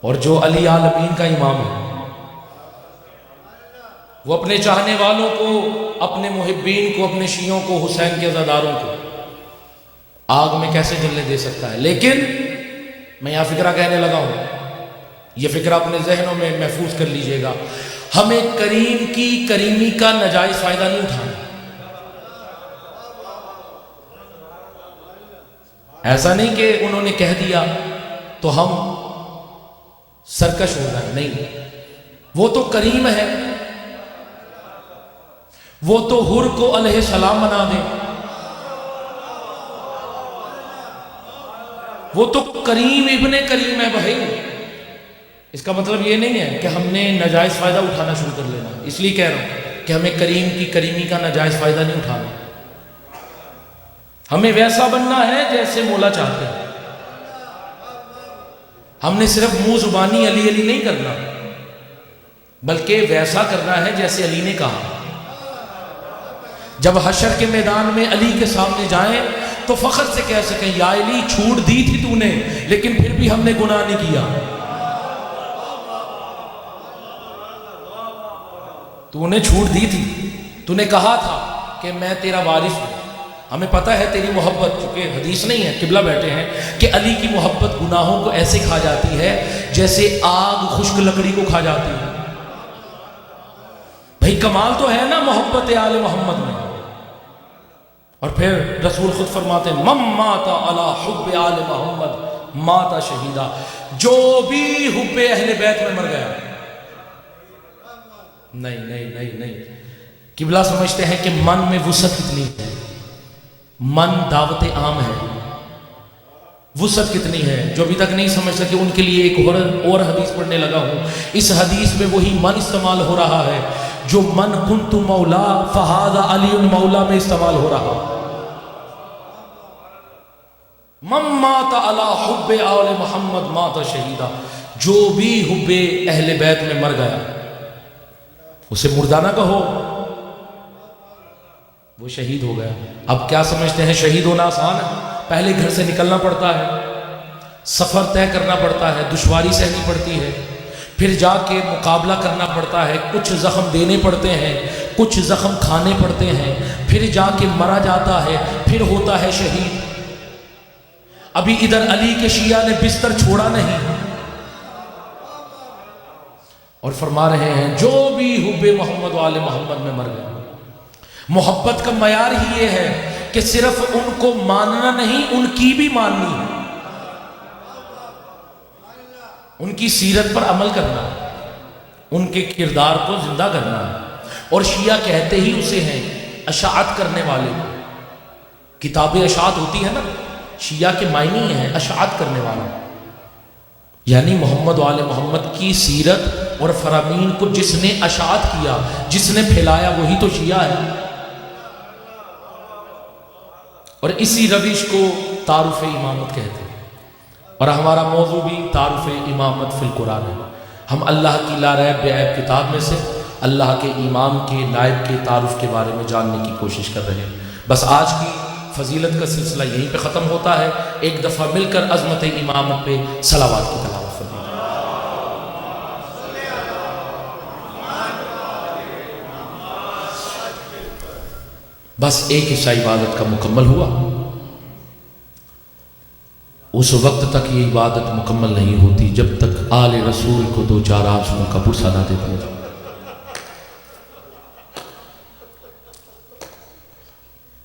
اور جو علی عالمین کا امام ہے وہ اپنے چاہنے والوں کو، اپنے محبین کو، اپنے شیعوں کو، حسین کے عزاداروں کو آگ میں کیسے جلنے دے سکتا ہے؟ لیکن میں یہاں فکرہ کہنے لگا ہوں، یہ فکرہ اپنے ذہنوں میں محفوظ کر لیجئے گا، ہمیں کریم کی کریمی کا ناجائز فائدہ نہیں اٹھانا۔ ایسا نہیں کہ انہوں نے کہہ دیا تو ہم سرکش ہو جائیں، نہیں، وہ تو کریم ہے، وہ تو حر کو علیہ السلام بنا دے، وہ تو کریم ابن کریم ہے بھائی۔ اس کا مطلب یہ نہیں ہے کہ ہم نے ناجائز فائدہ اٹھانا شروع کر لینا، اس لیے کہہ رہا ہوں کہ ہمیں کریم کی کریمی کا ناجائز فائدہ نہیں اٹھانا، ہمیں ویسا بننا ہے جیسے مولا چاہتے ہیں۔ ہم نے صرف منہ زبانی علی علی نہیں کرنا، بلکہ ویسا کرنا ہے جیسے علی نے کہا۔ جب حشر کے میدان میں علی کے سامنے جائیں تو فخر سے کہہ سکیں یا علی چھوٹ دی تھی تو نے، لیکن پھر بھی ہم نے گناہ نہیں کیا، تو نے چھوٹ دی تھی، تو نے کہا تھا کہ میں تیرا وارث ہوں۔ ہمیں پتہ ہے تیری محبت، چونکہ حدیث نہیں ہے، قبلہ بیٹھے ہیں، کہ علی کی محبت گناہوں کو ایسے کھا جاتی ہے جیسے آگ خشک لکڑی کو کھا جاتی ہے۔ بھئی کمال تو ہے نا محبت آل محمد میں۔ اور پھر رسول خود فرماتے ہیں من مات علی حب آل محمد مات شہیدہ، جو بھی حب اہل بیت میں مر گیا، نہیں نہیں نہیں نہیں، قبلہ سمجھتے ہیں کہ من میں وسعت کتنی ہے، من دعوت عام ہے، وسعت کتنی ہے، جو ابھی تک نہیں سمجھ سکے ان کے لیے ایک اور حدیث پڑھنے لگا ہوں۔ اس حدیث میں وہی من استعمال ہو رہا ہے جو من کنت مولا فہذا علی مولا میں استعمال ہو رہا۔ من مات علی حب آل محمد مات شہیدہ، جو بھی حب اہل بیت میں مر گیا اسے مردہ نہ کہو، وہ شہید ہو گیا۔ اب کیا سمجھتے ہیں شہید ہونا آسان ہے؟ پہلے گھر سے نکلنا پڑتا ہے، سفر طے کرنا پڑتا ہے، دشواری سہنی پڑتی ہے، پھر جا کے مقابلہ کرنا پڑتا ہے، کچھ زخم دینے پڑتے ہیں، کچھ زخم کھانے پڑتے ہیں، پھر جا کے مرا جاتا ہے، پھر ہوتا ہے شہید۔ ابھی ادھر علی کے شیعہ نے بستر چھوڑا نہیں اور فرما رہے ہیں جو بھی حب محمد و آل محمد میں مر گئے۔ محبت کا معیار ہی یہ ہے کہ صرف ان کو ماننا نہیں، ان کی بھی ماننی ہے، ان کی سیرت پر عمل کرنا ہے، ان کے کردار کو زندہ کرنا ہے۔ اور شیعہ کہتے ہی اسے ہیں اشاعت کرنے والے۔ کتاب اشاعت ہوتی ہے نا، شیعہ کے معنی ہیں اشاعت کرنے والا، یعنی محمد و آل محمد کی سیرت اور فرامین کو جس نے اشاعت کیا، جس نے پھیلایا، وہی تو شیعہ ہے۔ اور اسی روش کو تعارف امامت کہتے ہیں، اور ہمارا موضوع بھی تعارف امامت فی القرآن ہے۔ ہم اللہ کی لا ریب بے عیب کتاب میں سے اللہ کے امام کے نائب کے تعارف کے بارے میں جاننے کی کوشش کر رہے ہیں۔ بس آج کی فضیلت کا سلسلہ یہیں پہ ختم ہوتا ہے۔ ایک دفعہ مل کر عظمت امامت پہ صلوات کی تلاوت فرمائیں۔ بس ایک حصہ عبادت کا مکمل ہوا، اس وقت تک یہ عبادت مکمل نہیں ہوتی جب تک آل رسول کو دو چار آنسوؤں کا بوسہ نہ دے دیا۔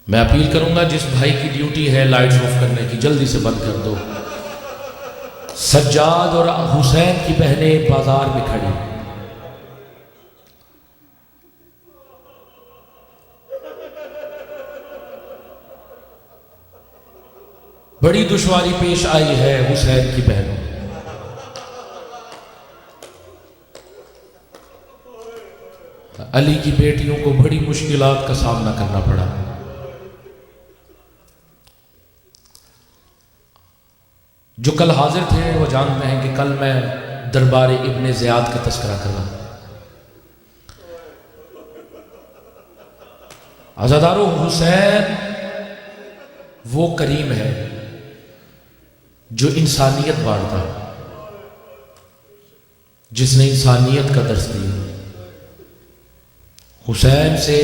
میں اپیل کروں گا جس بھائی کی ڈیوٹی ہے لائٹس آف کرنے کی، جلدی سے بند کر دو۔ سجاد اور حسین کی بہنیں بازار میں کھڑی، بڑی دشواری پیش آئی ہے حسین کی بہنوں۔ علی کی بیٹیوں کو بڑی مشکلات کا سامنا کرنا پڑا۔ جو کل حاضر تھے وہ جانتے ہیں کہ کل میں دربار ابن زیاد کا تذکرہ کر رہا ہوں۔ عزادارو، حسین وہ کریم ہے جو انسانیت بانٹتا ہے، جس نے انسانیت کا درس دیا۔ حسین سے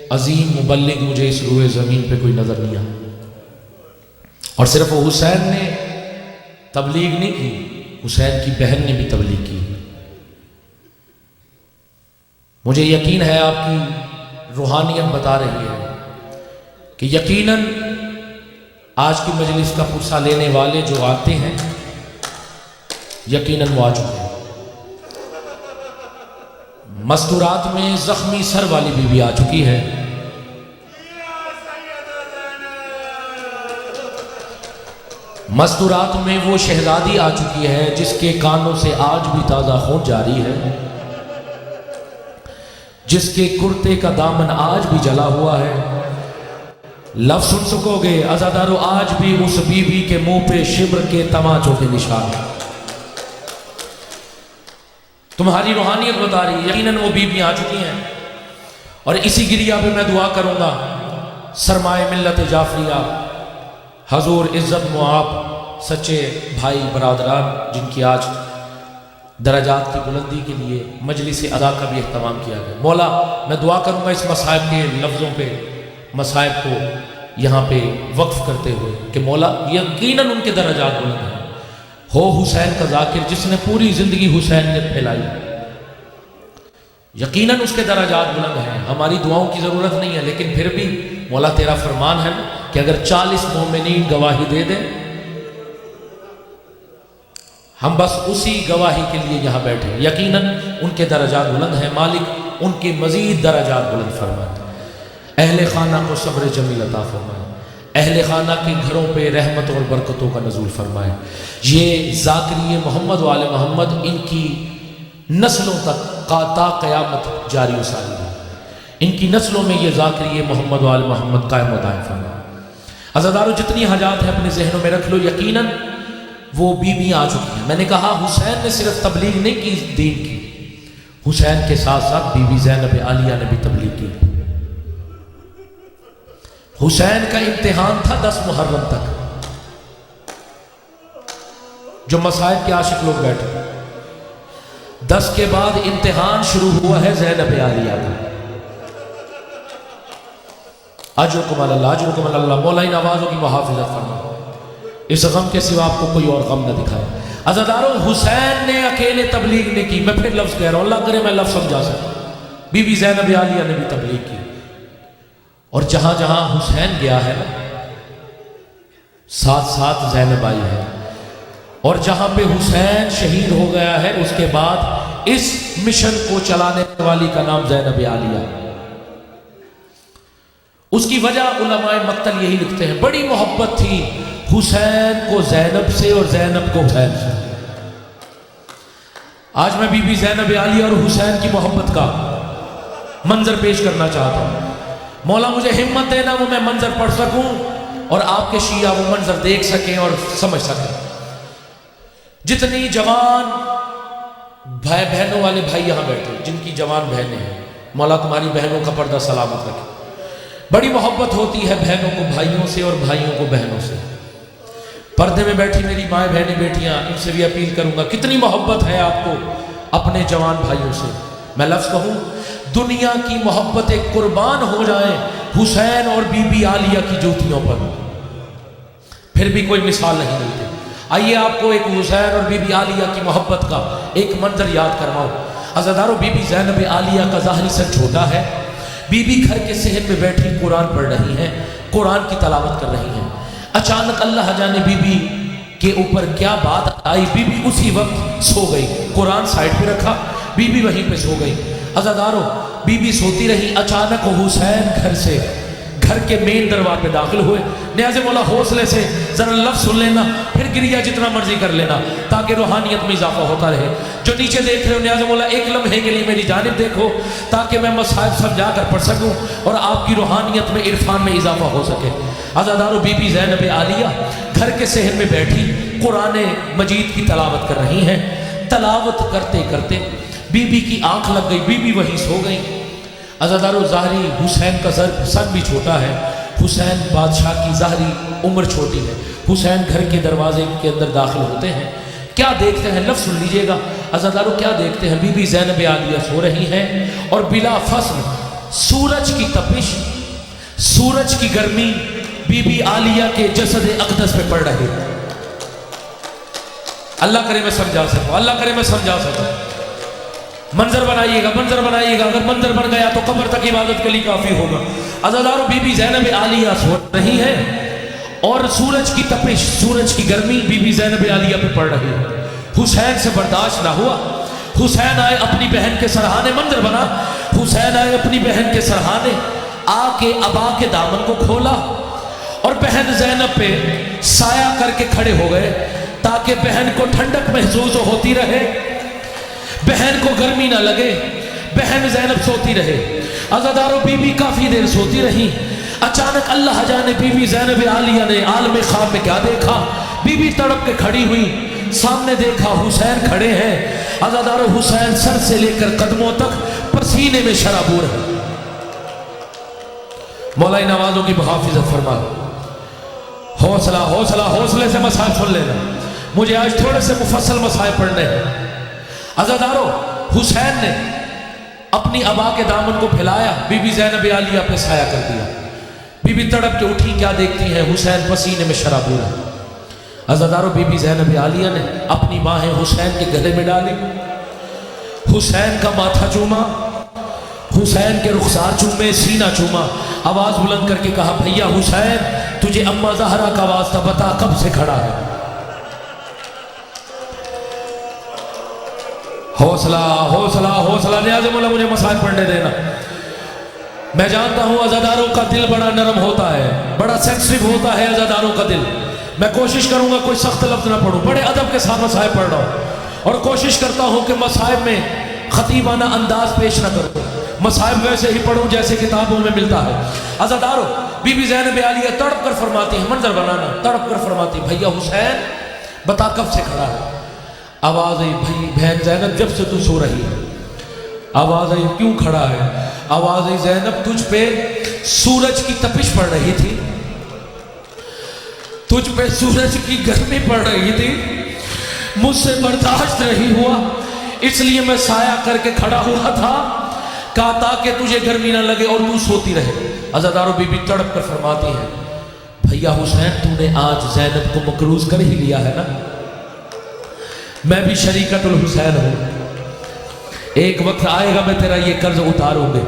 عظیم مبلغ مجھے اس روئے زمین پہ کوئی نظر نہیں آیا۔ اور صرف وہ حسین نے تبلیغ نہیں کی، حسین کی بہن نے بھی تبلیغ کی۔ مجھے یقین ہے آپ کی روحانیت بتا رہی ہے کہ یقیناً آج کی مجلس کا پرسہ لینے والے جو آتے ہیں یقیناً وہ آ چکے ہیں۔ مستورات میں زخمی سر والی بی بی آ چکی ہے، مستورات میں وہ شہزادی آ چکی ہے جس کے کانوں سے آج بھی تازہ خون جاری ہے، جس کے کرتے کا دامن آج بھی جلا ہوا ہے۔ لفظ سن سکو گے عزادارو، آج بھی اس بی بی کے منہ پہ شبر کے تماچوں کے نشان ہیں۔ تمہاری روحانیت بتا رہی ہے یقیناً وہ بیوی آ چکی ہیں۔ اور اسی گریہ پہ میں دعا کروں گا سرمائے ملت جعفریہ، حضور عزت معاب سچے بھائی برادران جن کی آج درجات کی بلندی کے لیے مجلس ادا کا بھی اہتمام کیا گیا۔ مولا میں دعا کروں گا اس مصائب کے لفظوں پہ، مصائب کو یہاں پہ وقف کرتے ہوئے کہ مولا یقیناً ان کے درجات بلند ہیں۔ ہو حسین کا ذاکر جس نے پوری زندگی حسینیت پھیلائی، یقیناً اس کے درجات بلند ہیں۔ ہماری دعاؤں کی ضرورت نہیں ہے، لیکن پھر بھی مولا تیرا فرمان ہے کہ اگر 40 مومنین گواہی دے دیں، ہم بس اسی گواہی کے لیے یہاں بیٹھے، یقیناً ان کے درجات بلند ہیں۔ مالک ان کے مزید درجات بلند فرمائے، اہل خانہ کو صبر جمیل عطا فرمائے، اہل خانہ کے گھروں پہ رحمت اور برکتوں کا نزول فرمائے. یہ ذاکری محمد و آل محمد ان کی نسلوں تک تا قیامت جاری و ساری ہے. ان کی نسلوں میں یہ ذاکری محمد و آل محمد قائم و دائم فرمائے. عزادارو جتنی حاجات ہیں اپنے ذہنوں میں رکھ لو. یقیناً وہ بیویاں آ چکی ہیں. میں نے کہا حسین نے صرف تبلیغ نہیں کی دین کی، حسین کے ساتھ ساتھ بی بی زینب عالیہ نے بھی تبلیغ کی. حسین کا امتحان تھا 10 محرم تک. جو مصائب کے عاشق لوگ بیٹھے، 10 کے بعد امتحان شروع ہوا ہے زینب عالیہ کا. اجرکم اللہ، اجرکم اللہ. مولا ان آوازوں کی محافظت فرما، اس غم کے سوا آپ کو کوئی اور غم نہ دکھائے. عزادارو حسین نے اکیلے تبلیغ نے کی. میں پھر لفظ کہہ رہا ہوں، اللہ کرے میں لفظ سمجھا سکتا. بی بی زینب عالیہ نے بھی تبلیغ کی. اور جہاں جہاں حسین گیا ہے ساتھ ساتھ زینب آئی ہے. اور جہاں پہ حسین شہید ہو گیا ہے اس کے بعد اس مشن کو چلانے والی کا نام زینب عالیہ. اس کی وجہ علماء مقتل یہی لکھتے ہیں، بڑی محبت تھی حسین کو زینب سے اور زینب کو حسین سے. آج میں بی بی زینب عالیہ اور حسین کی محبت کا منظر پیش کرنا چاہتا ہوں. مولا مجھے ہمت دینا وہ میں منظر پڑھ سکوں اور آپ کے شیعہ وہ منظر دیکھ سکیں اور سمجھ سکیں. جتنی جوان بھائی بہنوں والے بھائی یہاں بیٹھے، جن کی جوان بہنیں ہیں، مولا تمہاری بہنوں کا پردہ سلامت رکھے. بڑی محبت ہوتی ہے بہنوں کو بھائیوں سے اور بھائیوں کو بہنوں سے. پردے میں بیٹھی میری مائیں بہنیں بیٹیاں، ان سے بھی اپیل کروں گا کتنی محبت ہے آپ کو اپنے جوان بھائیوں سے. میں لفظ کہوں، دنیا کی محبتیں قربان ہو جائیں حسین اور بی بی عالیہ کی جوتیوں پر، پھر بھی کوئی مثال نہیں ملتی. آئیے آپ کو ایک حسین اور بی بی عالیہ کی محبت کا ایک منظر یاد کرواؤں. عزادارو بی بی زینب عالیہ کا ظاہری سر چھوٹا ہے. بی بی گھر کے صحن میں بیٹھی قرآن پڑھ رہی ہیں، قرآن کی تلاوت کر رہی ہیں. اچانک اللہ جانے بی بی کے اوپر کیا بات آئی، بی بی اسی وقت سو گئی. قرآن سائڈ پہ رکھا، بی بی وہیں پہ سو گئی. عزادارو بی بی سوتی رہی. اچانک حسین گھر کے مین دروازے پہ داخل ہوئے. نیاز مولا حوصلے سے ذرا لفظ سن لینا، پھر گریہ جتنا مرضی کر لینا تاکہ روحانیت میں اضافہ ہوتا رہے. جو نیچے دیکھ رہے ہو نیاز مولا ایک لمحے کے لیے میری جانب دیکھو تاکہ میں مصائب سمجھا کر پڑھ سکوں اور آپ کی روحانیت میں عرفان میں اضافہ ہو سکے. عزادارو بی بی زینب عالیہ گھر کے صحن میں بیٹھی قرآن مجید کی تلاوت کر رہی ہیں. تلاوت کرتے کرتے بی بی کی آنکھ لگ گئی، بی بی وہیں سو گئی. عزادارو ظاہری حسین کا سن بھی چھوٹا ہے، حسین بادشاہ کی ظاہری عمر چھوٹی ہے. حسین گھر کے دروازے کے اندر داخل ہوتے ہیں. کیا دیکھتے ہیں لفظ سن لیجئے گا. عزادارو کیا دیکھتے ہیں، بی بی زینب عالیہ سو رہی ہیں اور بلا فصل سورج کی تپش، سورج کی گرمی بی بی عالیہ کے جسد اقدس پہ پڑ رہی ہے. اللہ کرے میں سمجھا سکوں، اللہ کرے میں سمجھا سکوں. منظر بنائیے گا، منظر بنائیے گا. اگر منظر بن گیا تو قبر تک عبادت کے لیے کافی ہوگا. عزادارو بی بی زینب عالیہ سو رہی ہے اور سورج کی تپش، سورج کی گرمی بی بی زینب عالیہ پہ پڑ رہی ہے. حسین سے برداشت نہ ہوا. حسین آئے اپنی بہن کے سرہانے، منظر بنا، حسین آئے اپنی بہن کے سرہانے، آ کے ابا کے دامن کو کھولا اور بہن زینب پہ سایہ کر کے کھڑے ہو گئے تاکہ بہن کو ٹھنڈک محسوس ہوتی رہے، بہن کو گرمی نہ لگے، بہن زینب سوتی رہے. عزادارو بی بی کافی دیر سوتی رہی. اچانک اللہ جانے بی بی زینب عالیہ نے عالم خواب میں کیا دیکھا. بی بی تڑپ کے کھڑی ہوئی، سامنے دیکھا حسین کھڑے ہیں. عزادارو حسین سر سے لے کر قدموں تک پسینے میں شرابور ہے. مولا نوازوں کی محافظت فرما. حوصلہ حوصلہ حوصلے سے مسائل سن لینا. مجھے آج تھوڑے سے مفصل مسائل پڑھنے ہیں. عزادارو حسین نے اپنی ابا کے دامن کو پھیلایا، بی بی زینب عالیہ پہ سایہ کر دیا. بی بی تڑپ کے اٹھی، کیا دیکھتی ہیں حسین پسینے میں شرابور ہے. عزادارو بی بی زینب عالیہ نے اپنی باہیں حسین کے گلے میں ڈالی، حسین کا ماتھا چوما، حسین کے رخسار چومے، سینہ چوما. آواز بلند کر کے کہا، بھیا حسین تجھے اما زہرا کا واسطہ بتا کب سے کھڑا ہے. حوصلہ حوصلہ حوصلہ. نیاز مولا مجھے مسائل پڑھنے دینا. میں جانتا ہوں عزاداروں کا دل بڑا نرم ہوتا ہے، بڑا سینسٹیو ہوتا ہے عزاداروں کا دل. میں کوشش کروں گا کوئی سخت لفظ نہ پڑھوں، بڑے ادب کے ساتھ مسائب پڑھ رہا ہوں، اور کوشش کرتا ہوں کہ مسائب میں خطیبانہ انداز پیش نہ کروں، مسائب ویسے ہی پڑھوں جیسے کتابوں میں ملتا ہے. عزاداروں، بی بی زینب عالیہ تڑپ کر فرماتی ہیں، منظر بنانا، تڑپ کر فرماتی ہیں بھیا حسین بتا کب سے کھڑا ہے؟ آواز آئی بھائی بہن زینب جب سے تو سو رہی ہے. آواز آئی کیوں کھڑا ہے؟ آواز آئی زینب تجھ پہ سورج کی تپش پڑ رہی تھی، تجھ پہ سورج کی گرمی پڑ رہی تھی، مجھ سے برداشت نہیں ہوا، اس لیے میں سایہ کر کے کھڑا ہوا تھا، کہا تاکہ تجھے گرمی نہ لگے اور تو سوتی رہے. عزاداروں بی بی تڑپ کر فرماتی ہیں بھیا حسین تو نے آج زینب کو مقروض کر ہی لیا ہے نا، میں بھی شریکت الحسین ہوں، ایک وقت آئے گا میں تیرا یہ قرض اتاروں گے.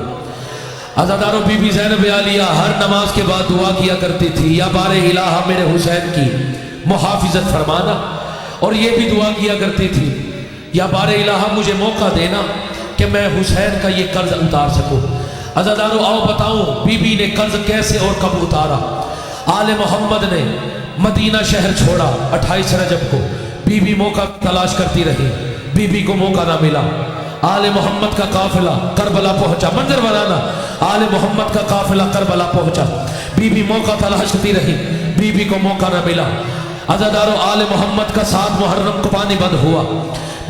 عزاداروں بی بی زینب عالیہ ہر نماز کے بعد دعا کیا کرتی تھی یا بار الہ میرے حسین کی محافظت فرمانا، اور یہ بھی دعا کیا کرتی تھی یا بار الہ مجھے موقع دینا کہ میں حسین کا یہ قرض اتار سکوں. عزاداروں آؤ بتاؤں بی بی نے قرض کیسے اور کب اتارا. آل محمد نے مدینہ شہر چھوڑا 28 رجب کو، بی بی موقع تلاش کرتی رہی، بی بی کو موقع نہ ملا. آل محمد کا قافلہ کربلا پہنچا، منظر بنانا، آل محمد کا قافلہ کربلا پہنچا، بی بی موقع تلاش کرتی رہی، بی بی کو موقع نہ ملا. عزاداروں آل محمد کا 7 محرم کو پانی بند ہوا،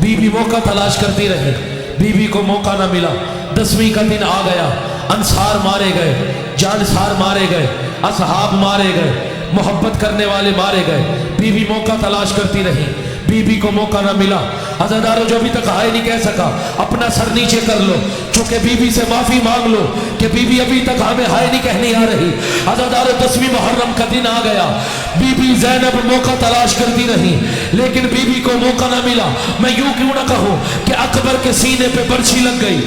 بی بی موقع تلاش کرتی رہی، بی بی کو موقع نہ ملا. 10ویں کا دن آ گیا، انصار مارے گئے، جانصار مارے گئے، اصحاب مارے گئے، محبت کرنے والے مارے گئے، بی بی موقع تلاش کرتی رہی، بی بی کو موقع نہ ملا. عزاداروں جو ابھی تک ہائے نہیں کہہ سکا اپنا سر نیچے کر لو، چونکہ بی بی سے معافی مانگ لو کہ بی بی ابھی تک ہمیں ہائے نہیں کہنی آ رہی. عزاداروں 10ویں محرم کا دن آ گیا، بی بی زینب موقع تلاش کرتی رہی لیکن بی بی کو موقع نہ ملا. میں یوں کیوں نہ کہوں کہ اکبر کے سینے پہ برچھی لگ گئی،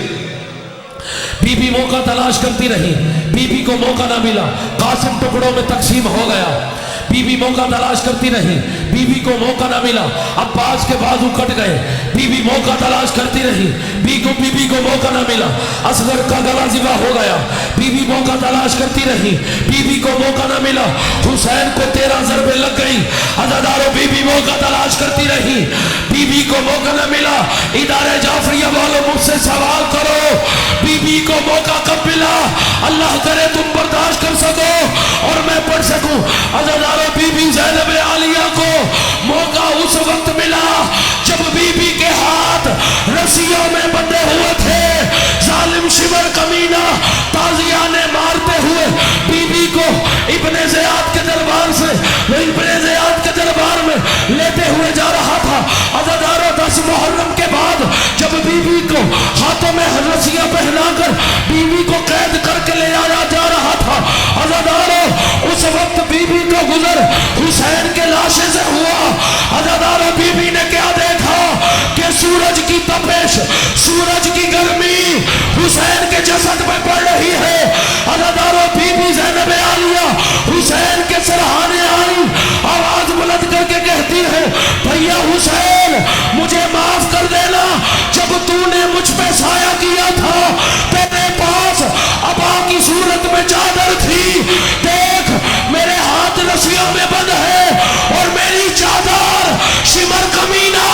بی بی موقع تلاش کرتی رہی، بی بی کو موقع نہ ملا. قاسم ٹکڑوں میں تقسیم ہو گیا، بی بی موقع تلاش کرتی رہی، بی بی کو موقع نہ ملا. عباس کے بازو کٹ گئے، بی بی موقع تلاش کرتی رہی، بی بی کو موقع نہ ملا. اصغر کا گلا ذبح ہو گیا، بی بی موقع تلاش کرتی رہی، بی بی کو موقع نہ ملا. حسین کو 13 ضربیں لگ گئی. عزاداروں بی بی موقع تلاش کرتی رہی، بی بی کو موقع نہ ملا. ادارے جعفریہ والوں مجھ سے سوال کرو بی بی کو موقع کب ملا؟ اللہ کرے تم برداشت کر سکو اور میں پڑھ سکوں. عزاداروں بی بی زینب عالیہ کو موقع اس وقت ملا جب بی بی کے ہاتھ رسیوں میں بندھے ہوئے تھے. ظالم شمر کمینہ تازیانے مارتے ہوئے بی بی کو ابن زیاد کے دربار سے میں لیتے ہوئے جا رہا تھا. عزاداروں 10 محرم کے بعد جب بی بی کو ہاتھوں میں رسیاں پہنا کر بی بی کو قید کر کے لے آیا جا رہا تھا. عزاداروں اس وقت بی بی کا گزر حسین کے لاشے سے ہوا. عزاداروں بی بی نے کیا دیکھا کہ سورج کی تپش، سورج کی گرمی حسین کے جسد میں پڑ رہی ہے. عزاداروں بی بی زینب عالیہ حسین کے سرہانے آئی، آواز بلند کر کے کہتی ہے بھیا حسین مجھے معاف کر دینا، جب تو نے مجھ پہ سایہ کیا تھا تیرے پاس عبا کی صورت میں چادر تھی، دیکھ میرے ہاتھ رسیوں میں بند ہے اور میری چادر شمر کمینہ.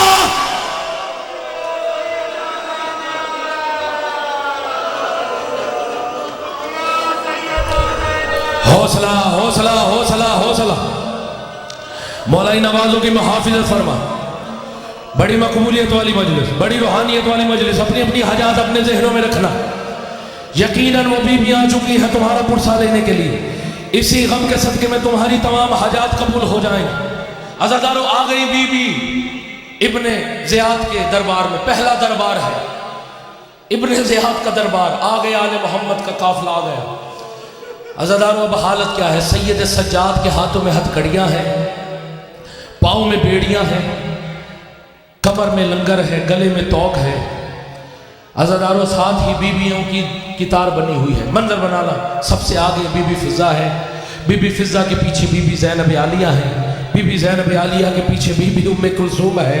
حوصلہ حوصلہ حوصلہ حوصلہ. مولائی نوازوں کی محافظت فرما. بڑی مقبولیت والی مجلس، بڑی روحانیت والی مجلس، اپنی اپنی حاجات اپنے ذہنوں میں رکھنا. یقیناً وہ بیوی آ چکی ہے تمہارا پرسہ لینے کے لیے، اسی غم کے صدقے میں تمہاری تمام حاجات قبول ہو جائیں. عزاداروں آ گئی بی بی ابن زیاد کے دربار میں، پہلا دربار ہے ابن زیاد کا دربار. آ گیا آل محمد کا قافلہ آ گیا. عزاداروں اب حالت کیا ہے؟ سید سجاد کے ہاتھوں میں ہتھ کڑیاں ہیں، پاؤں میں بیڑیاں ہیں، کمر میں لنگر ہے، گلے میں توق ہے. عزاداروں ساتھ ہی بیویوں کی کتار بنی ہوئی ہے. منظر بنانا، سب سے آگے بی بی فضہ ہے، بی بی فضہ کے پیچھے بی بی زینب عالیہ ہے، بی بی زینب عالیہ کے پیچھے بی بی ام کلثوم ہے،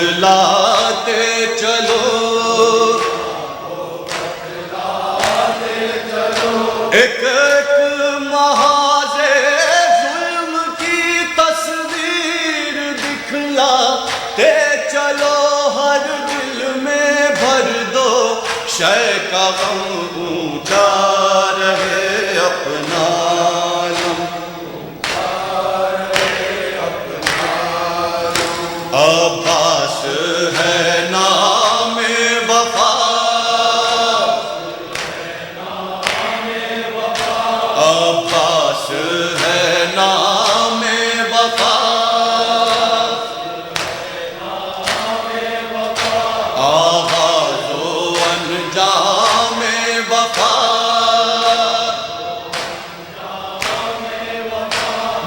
بتلاتے چلو ایک ایک محاذ ظلم کی تصویر دکھلاتے چلو ہر دل میں بھر دو شے کا غم اونچا رہے اپنا عباس ہے نام وفا عباس ہے نام وفا آغاز و انجام وفا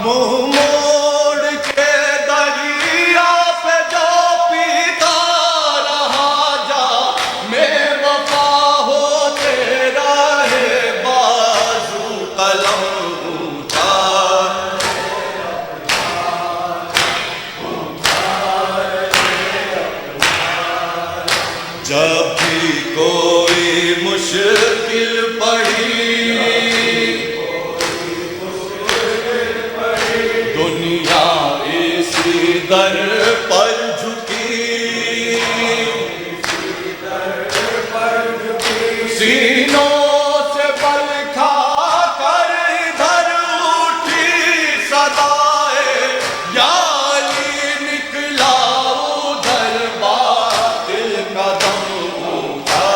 منہ موڑ کے دریا پہ جو پیتا رہا جا میں وفا ہو تیرا ہے بازو قلم اونچا جب بھی کوئی مشکل پڑی دنیا اسی در پر جھکی سینوں سے بل کھا کر ادھر اٹھی صدائے یا علی نکلا ادھر باطل قدم اٹھا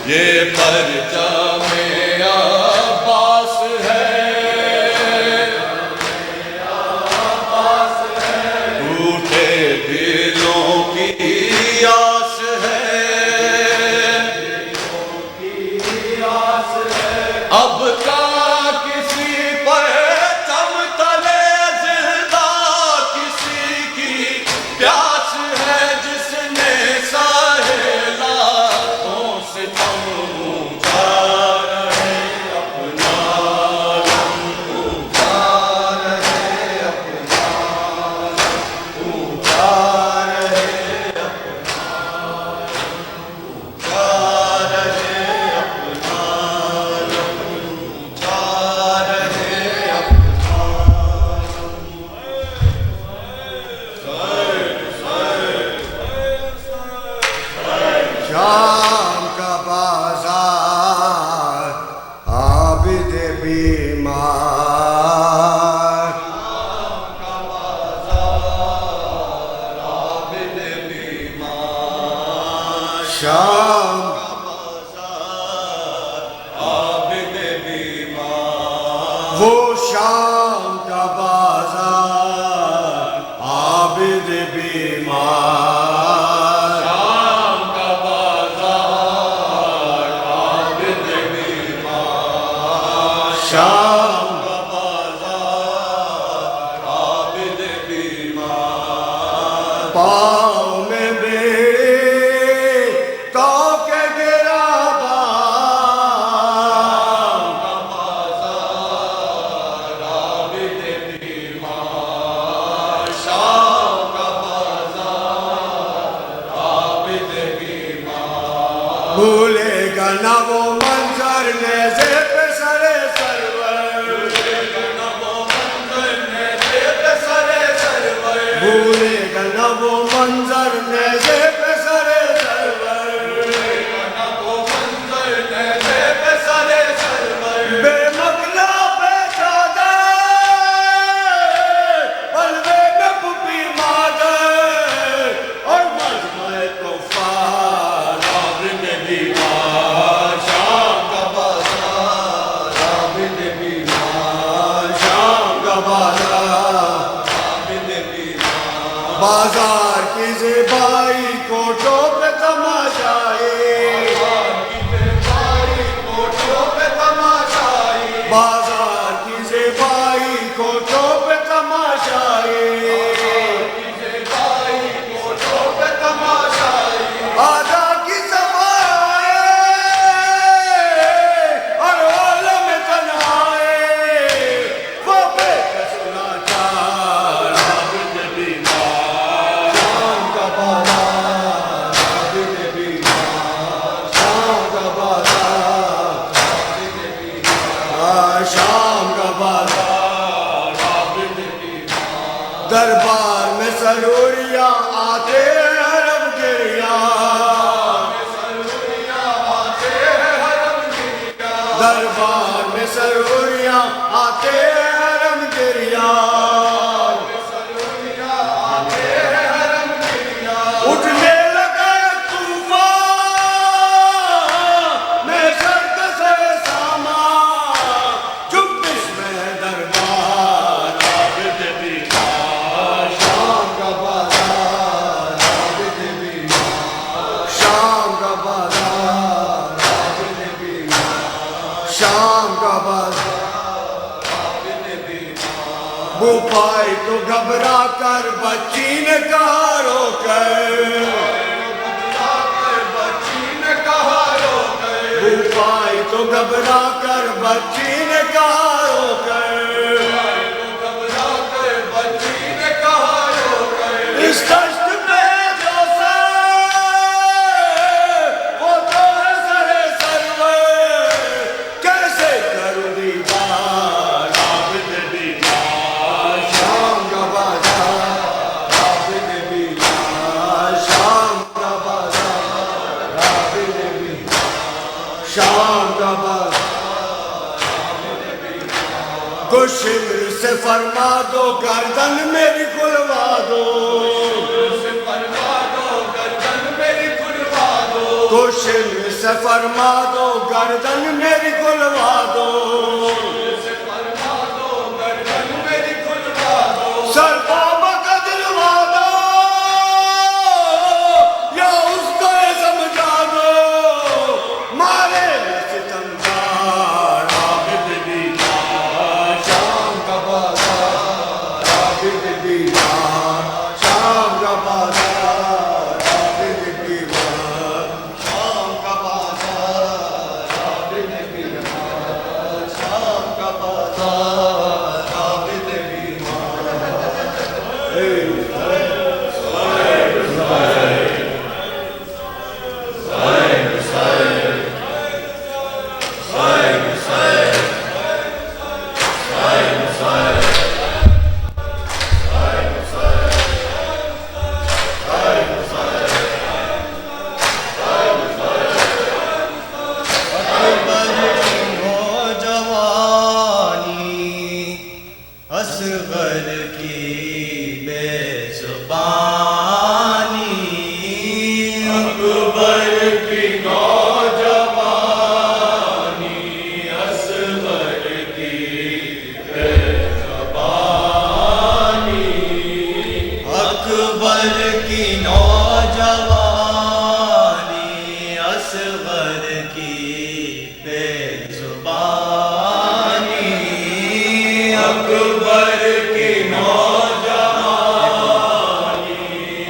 یہ پرچم عباس ہے ٹوٹے دلوں کی آس ہے اب کا کسی پر چمتلے زندہ کسی کی پیاس ہے جس نے سہیلا سے تم اونچا رہے اپنا اونچا رہے اپنا اونچا رہے اپنا اونچا رہے اپنا اونچا رہے شام کا بازار عابد بیمار شام وہ شام کا بازار عابد بیمار شام کا بازار عابد بیمار پاؤں میں بیڑے تو کے گرا بام کا بازار عابد بیمار شام کا بازار عابد بیمار بھولے گا نہ وہ منظر نیزے پہ سرے بھولے گا نہ وہ منظر نیزے پہ سرے سرور بے مقلا پہ چادر حلوے میں پھوپھی مادر اور مجمع طوفان عابد بیمار شام کا بازار عابد بیمار شام کا بازار بازار کی زیبائی کوٹوں پہ تماشائی بازار کی زیبائی کوٹوں پہ تماشائی آدھا کی سوائے اور عالم تنہائے دربار میں سروریاں آتے ہیں حرم گریا اٹھنے لگا طوفان میں شرط سے ساما چپش میں دربار عابد بیمار شام کا بازار عابد بیمار شام کا بازار عابد بیمار شام کا بازار عابد بیمار وہ پائی تو گھبرا کر بچی نے کہا رو کر وہ پائی تو گھبرا کر بچی نے کہا رو کر اس دشت پہ جو وہ تو ہے سر سرور کیسے کروں دیدار عابد بیمار شام کا بازار عابد بیمار شام کا بازار عابد بیمار شام کا بازار کو شمر سے فرما دو گردن میری کھلوا دو کو شمر سے فرما دو گردن میری کھلوا دو سر بابا کا دلوا دو یا اس کو سمجھا دو مارے ستمدار عابد بیمار شام کا بازار عابد بیمار شام کا بازار عابد بیمار شام کا بازار عابد بیمار شام کا بازار عابد بیمار اصغر کی بے زبانی اکبر کی نوجوانی اصغر کی بے زبانی اکبر کی نوجوانی اصغر کی بے زبانی اکبر کی نوجوانی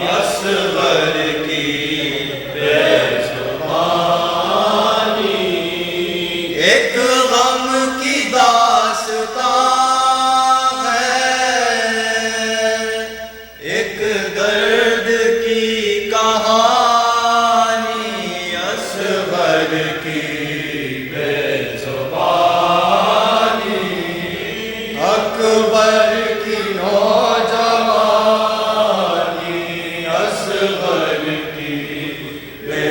اصغر کی بے زبانی ایک غم کی داستان ہے ایک درد کی کہانی اصغر کی بے زبانی اکبر کی نوجوانی اصغر کی بے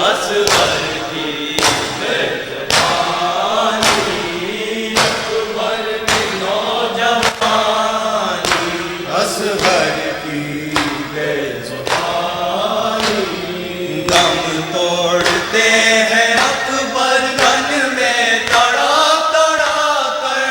اصغر کی میزبانی، اکبر کی نوجوانی، اصغر کی میزبانی، دم توڑتے ہیں اکبر گن میں تڑا تڑا کر،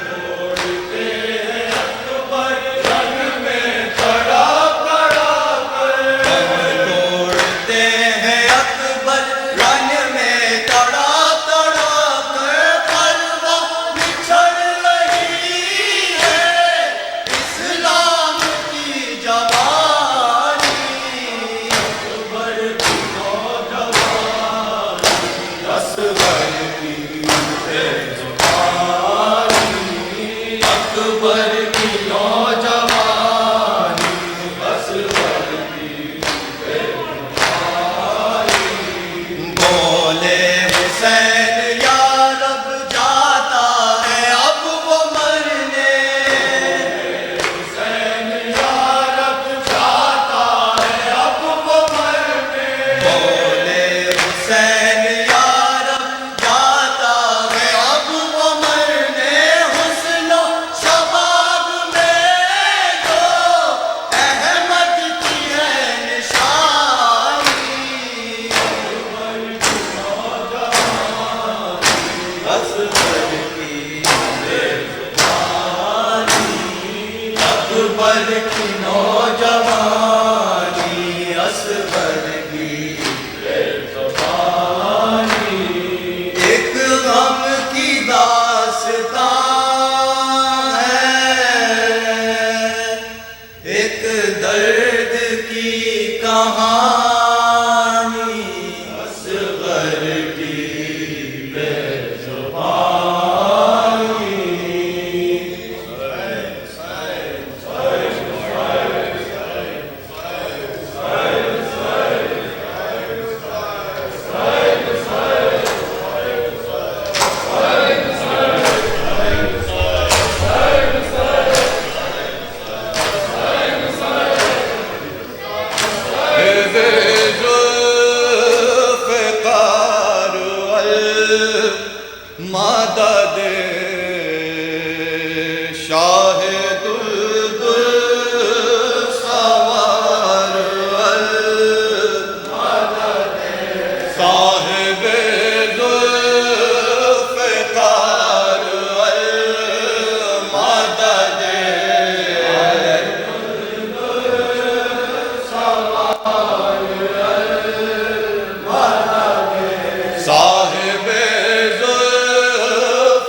توڑتے ہیں اکبر گن میں تڑا تڑا کر، دم توڑتے ہیں اکبر گن میں تڑا تڑا کر، پرواہ بچھڑ رہی ہے اسلام کی جوانی، اکبر کی نوجوانی، اصغر کی میزبانی، اکبر کی نوجوانی، اصغر کی میزبانی، بولے حسین یا رب جاتا ہے اب وہ مرنے، حسین یا رب جاتا ہے اب وہ مرنے، بولے حسین یا رب جاتا ہے اب وہ مرنے، حسن و شباب میں جو احمد کی ہے نشانی، اکبر کی نوجوانی، اصغر کی میزبانی، اکبر کی نوجوانی، اصغر کی میزبانی، ایک غم کی داستان ہے، ایک درد کی کہانی، اصغر کی میزبانی، ذوالفقار والمدد شاہد الدلسوار والمدد صاحب ذوالفقار والمدد صاحب ذوالفقار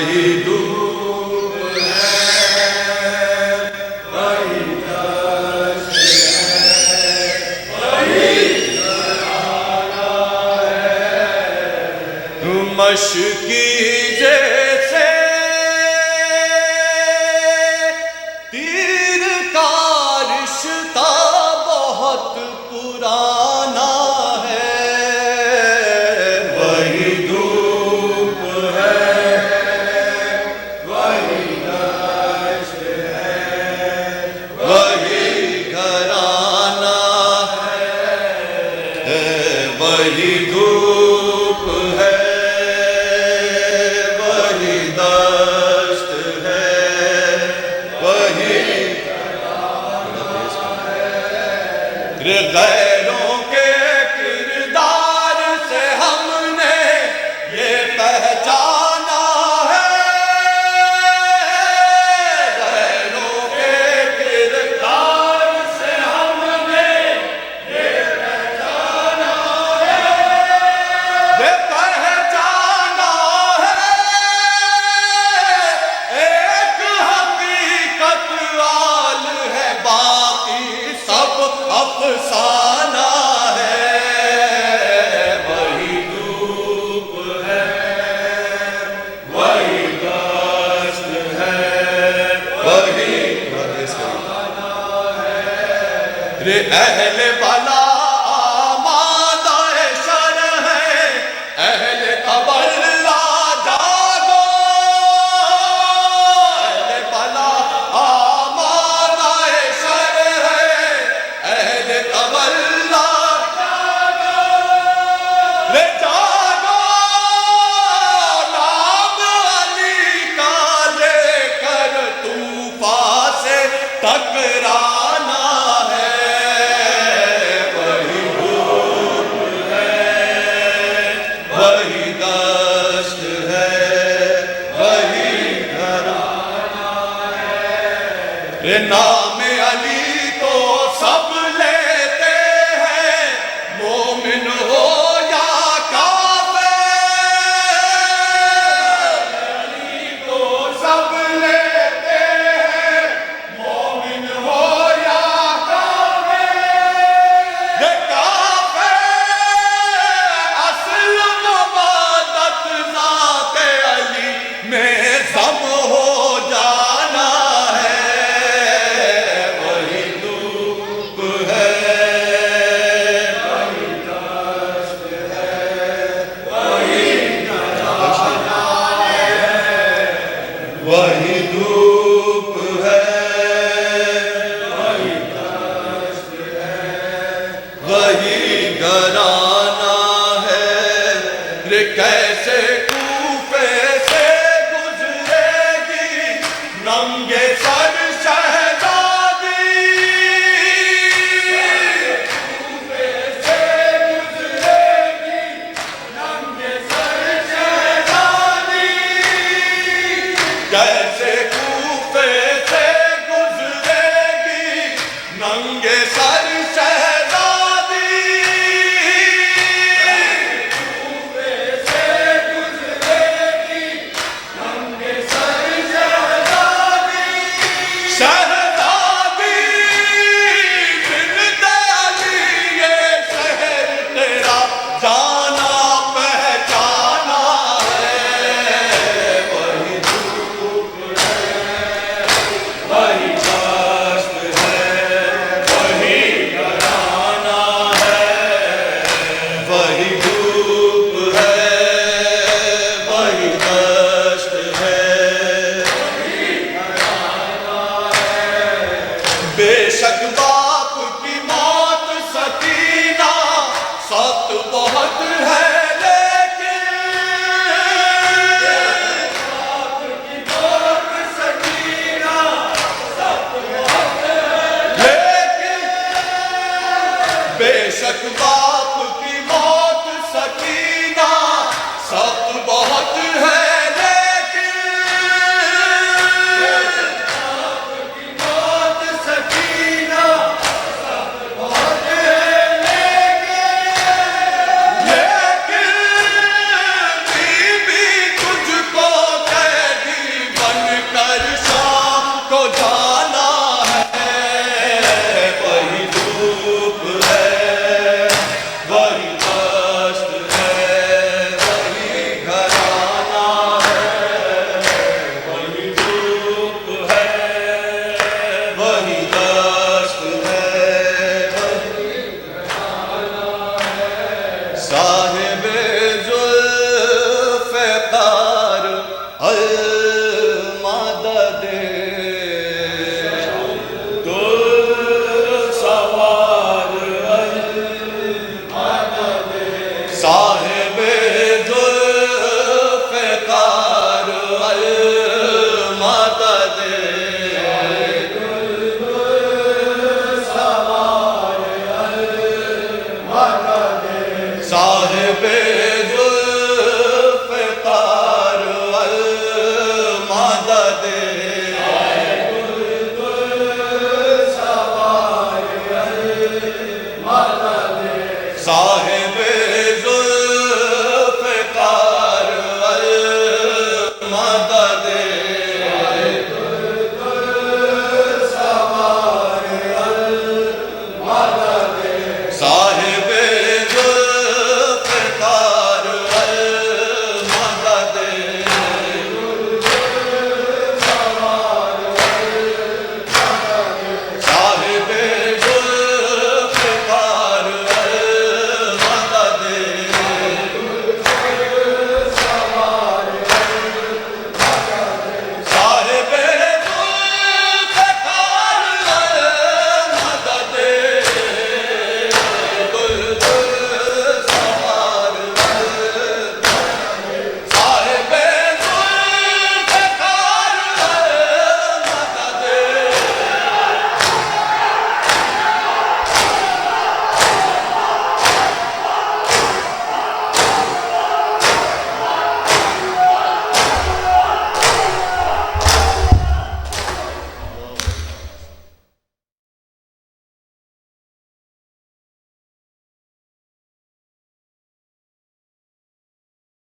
وہی دھوپ مشکی جیسے تیر کا رشتہ بہت پرانا ہے وہی دھوپ ہے وہی دشت ہے وہی گھرانہ ہے وہی دھوپ ہے غیروں کے کردار سے ہم نے یہ پہچانا ہے غیروں کے کردار سے ہم نے یہ پہچانا ہے یہ پہچانا ہے ایک حقیقت وال ہے باقی سب افسانہ ہے وہی دھوپ ہے وہی دشت ہے وہی گھرانہ ہے اہل بلا آمادہ شر ہے اہل قبر لا جاگو اہل بلا آمادہ شر ہے اہل قبر لا جاگو رے جاگو نام علی کا لے کر طوفان سے ٹکرانا ہے وہی دھوپ ہے وہی دشت ہے وہی گھرانہ ہے رے نام علی تو سب لیتے ہیں مومن ہو یا کافر علی تو سب لیتے ہیں مومن ہو یا کافر یہ کافر اصل مبادت ذات علی میں سب ہو جانا ہے وہی دھوپ ہے وہی دشت ہے وہی گھرانہ ہے وہی دھوپ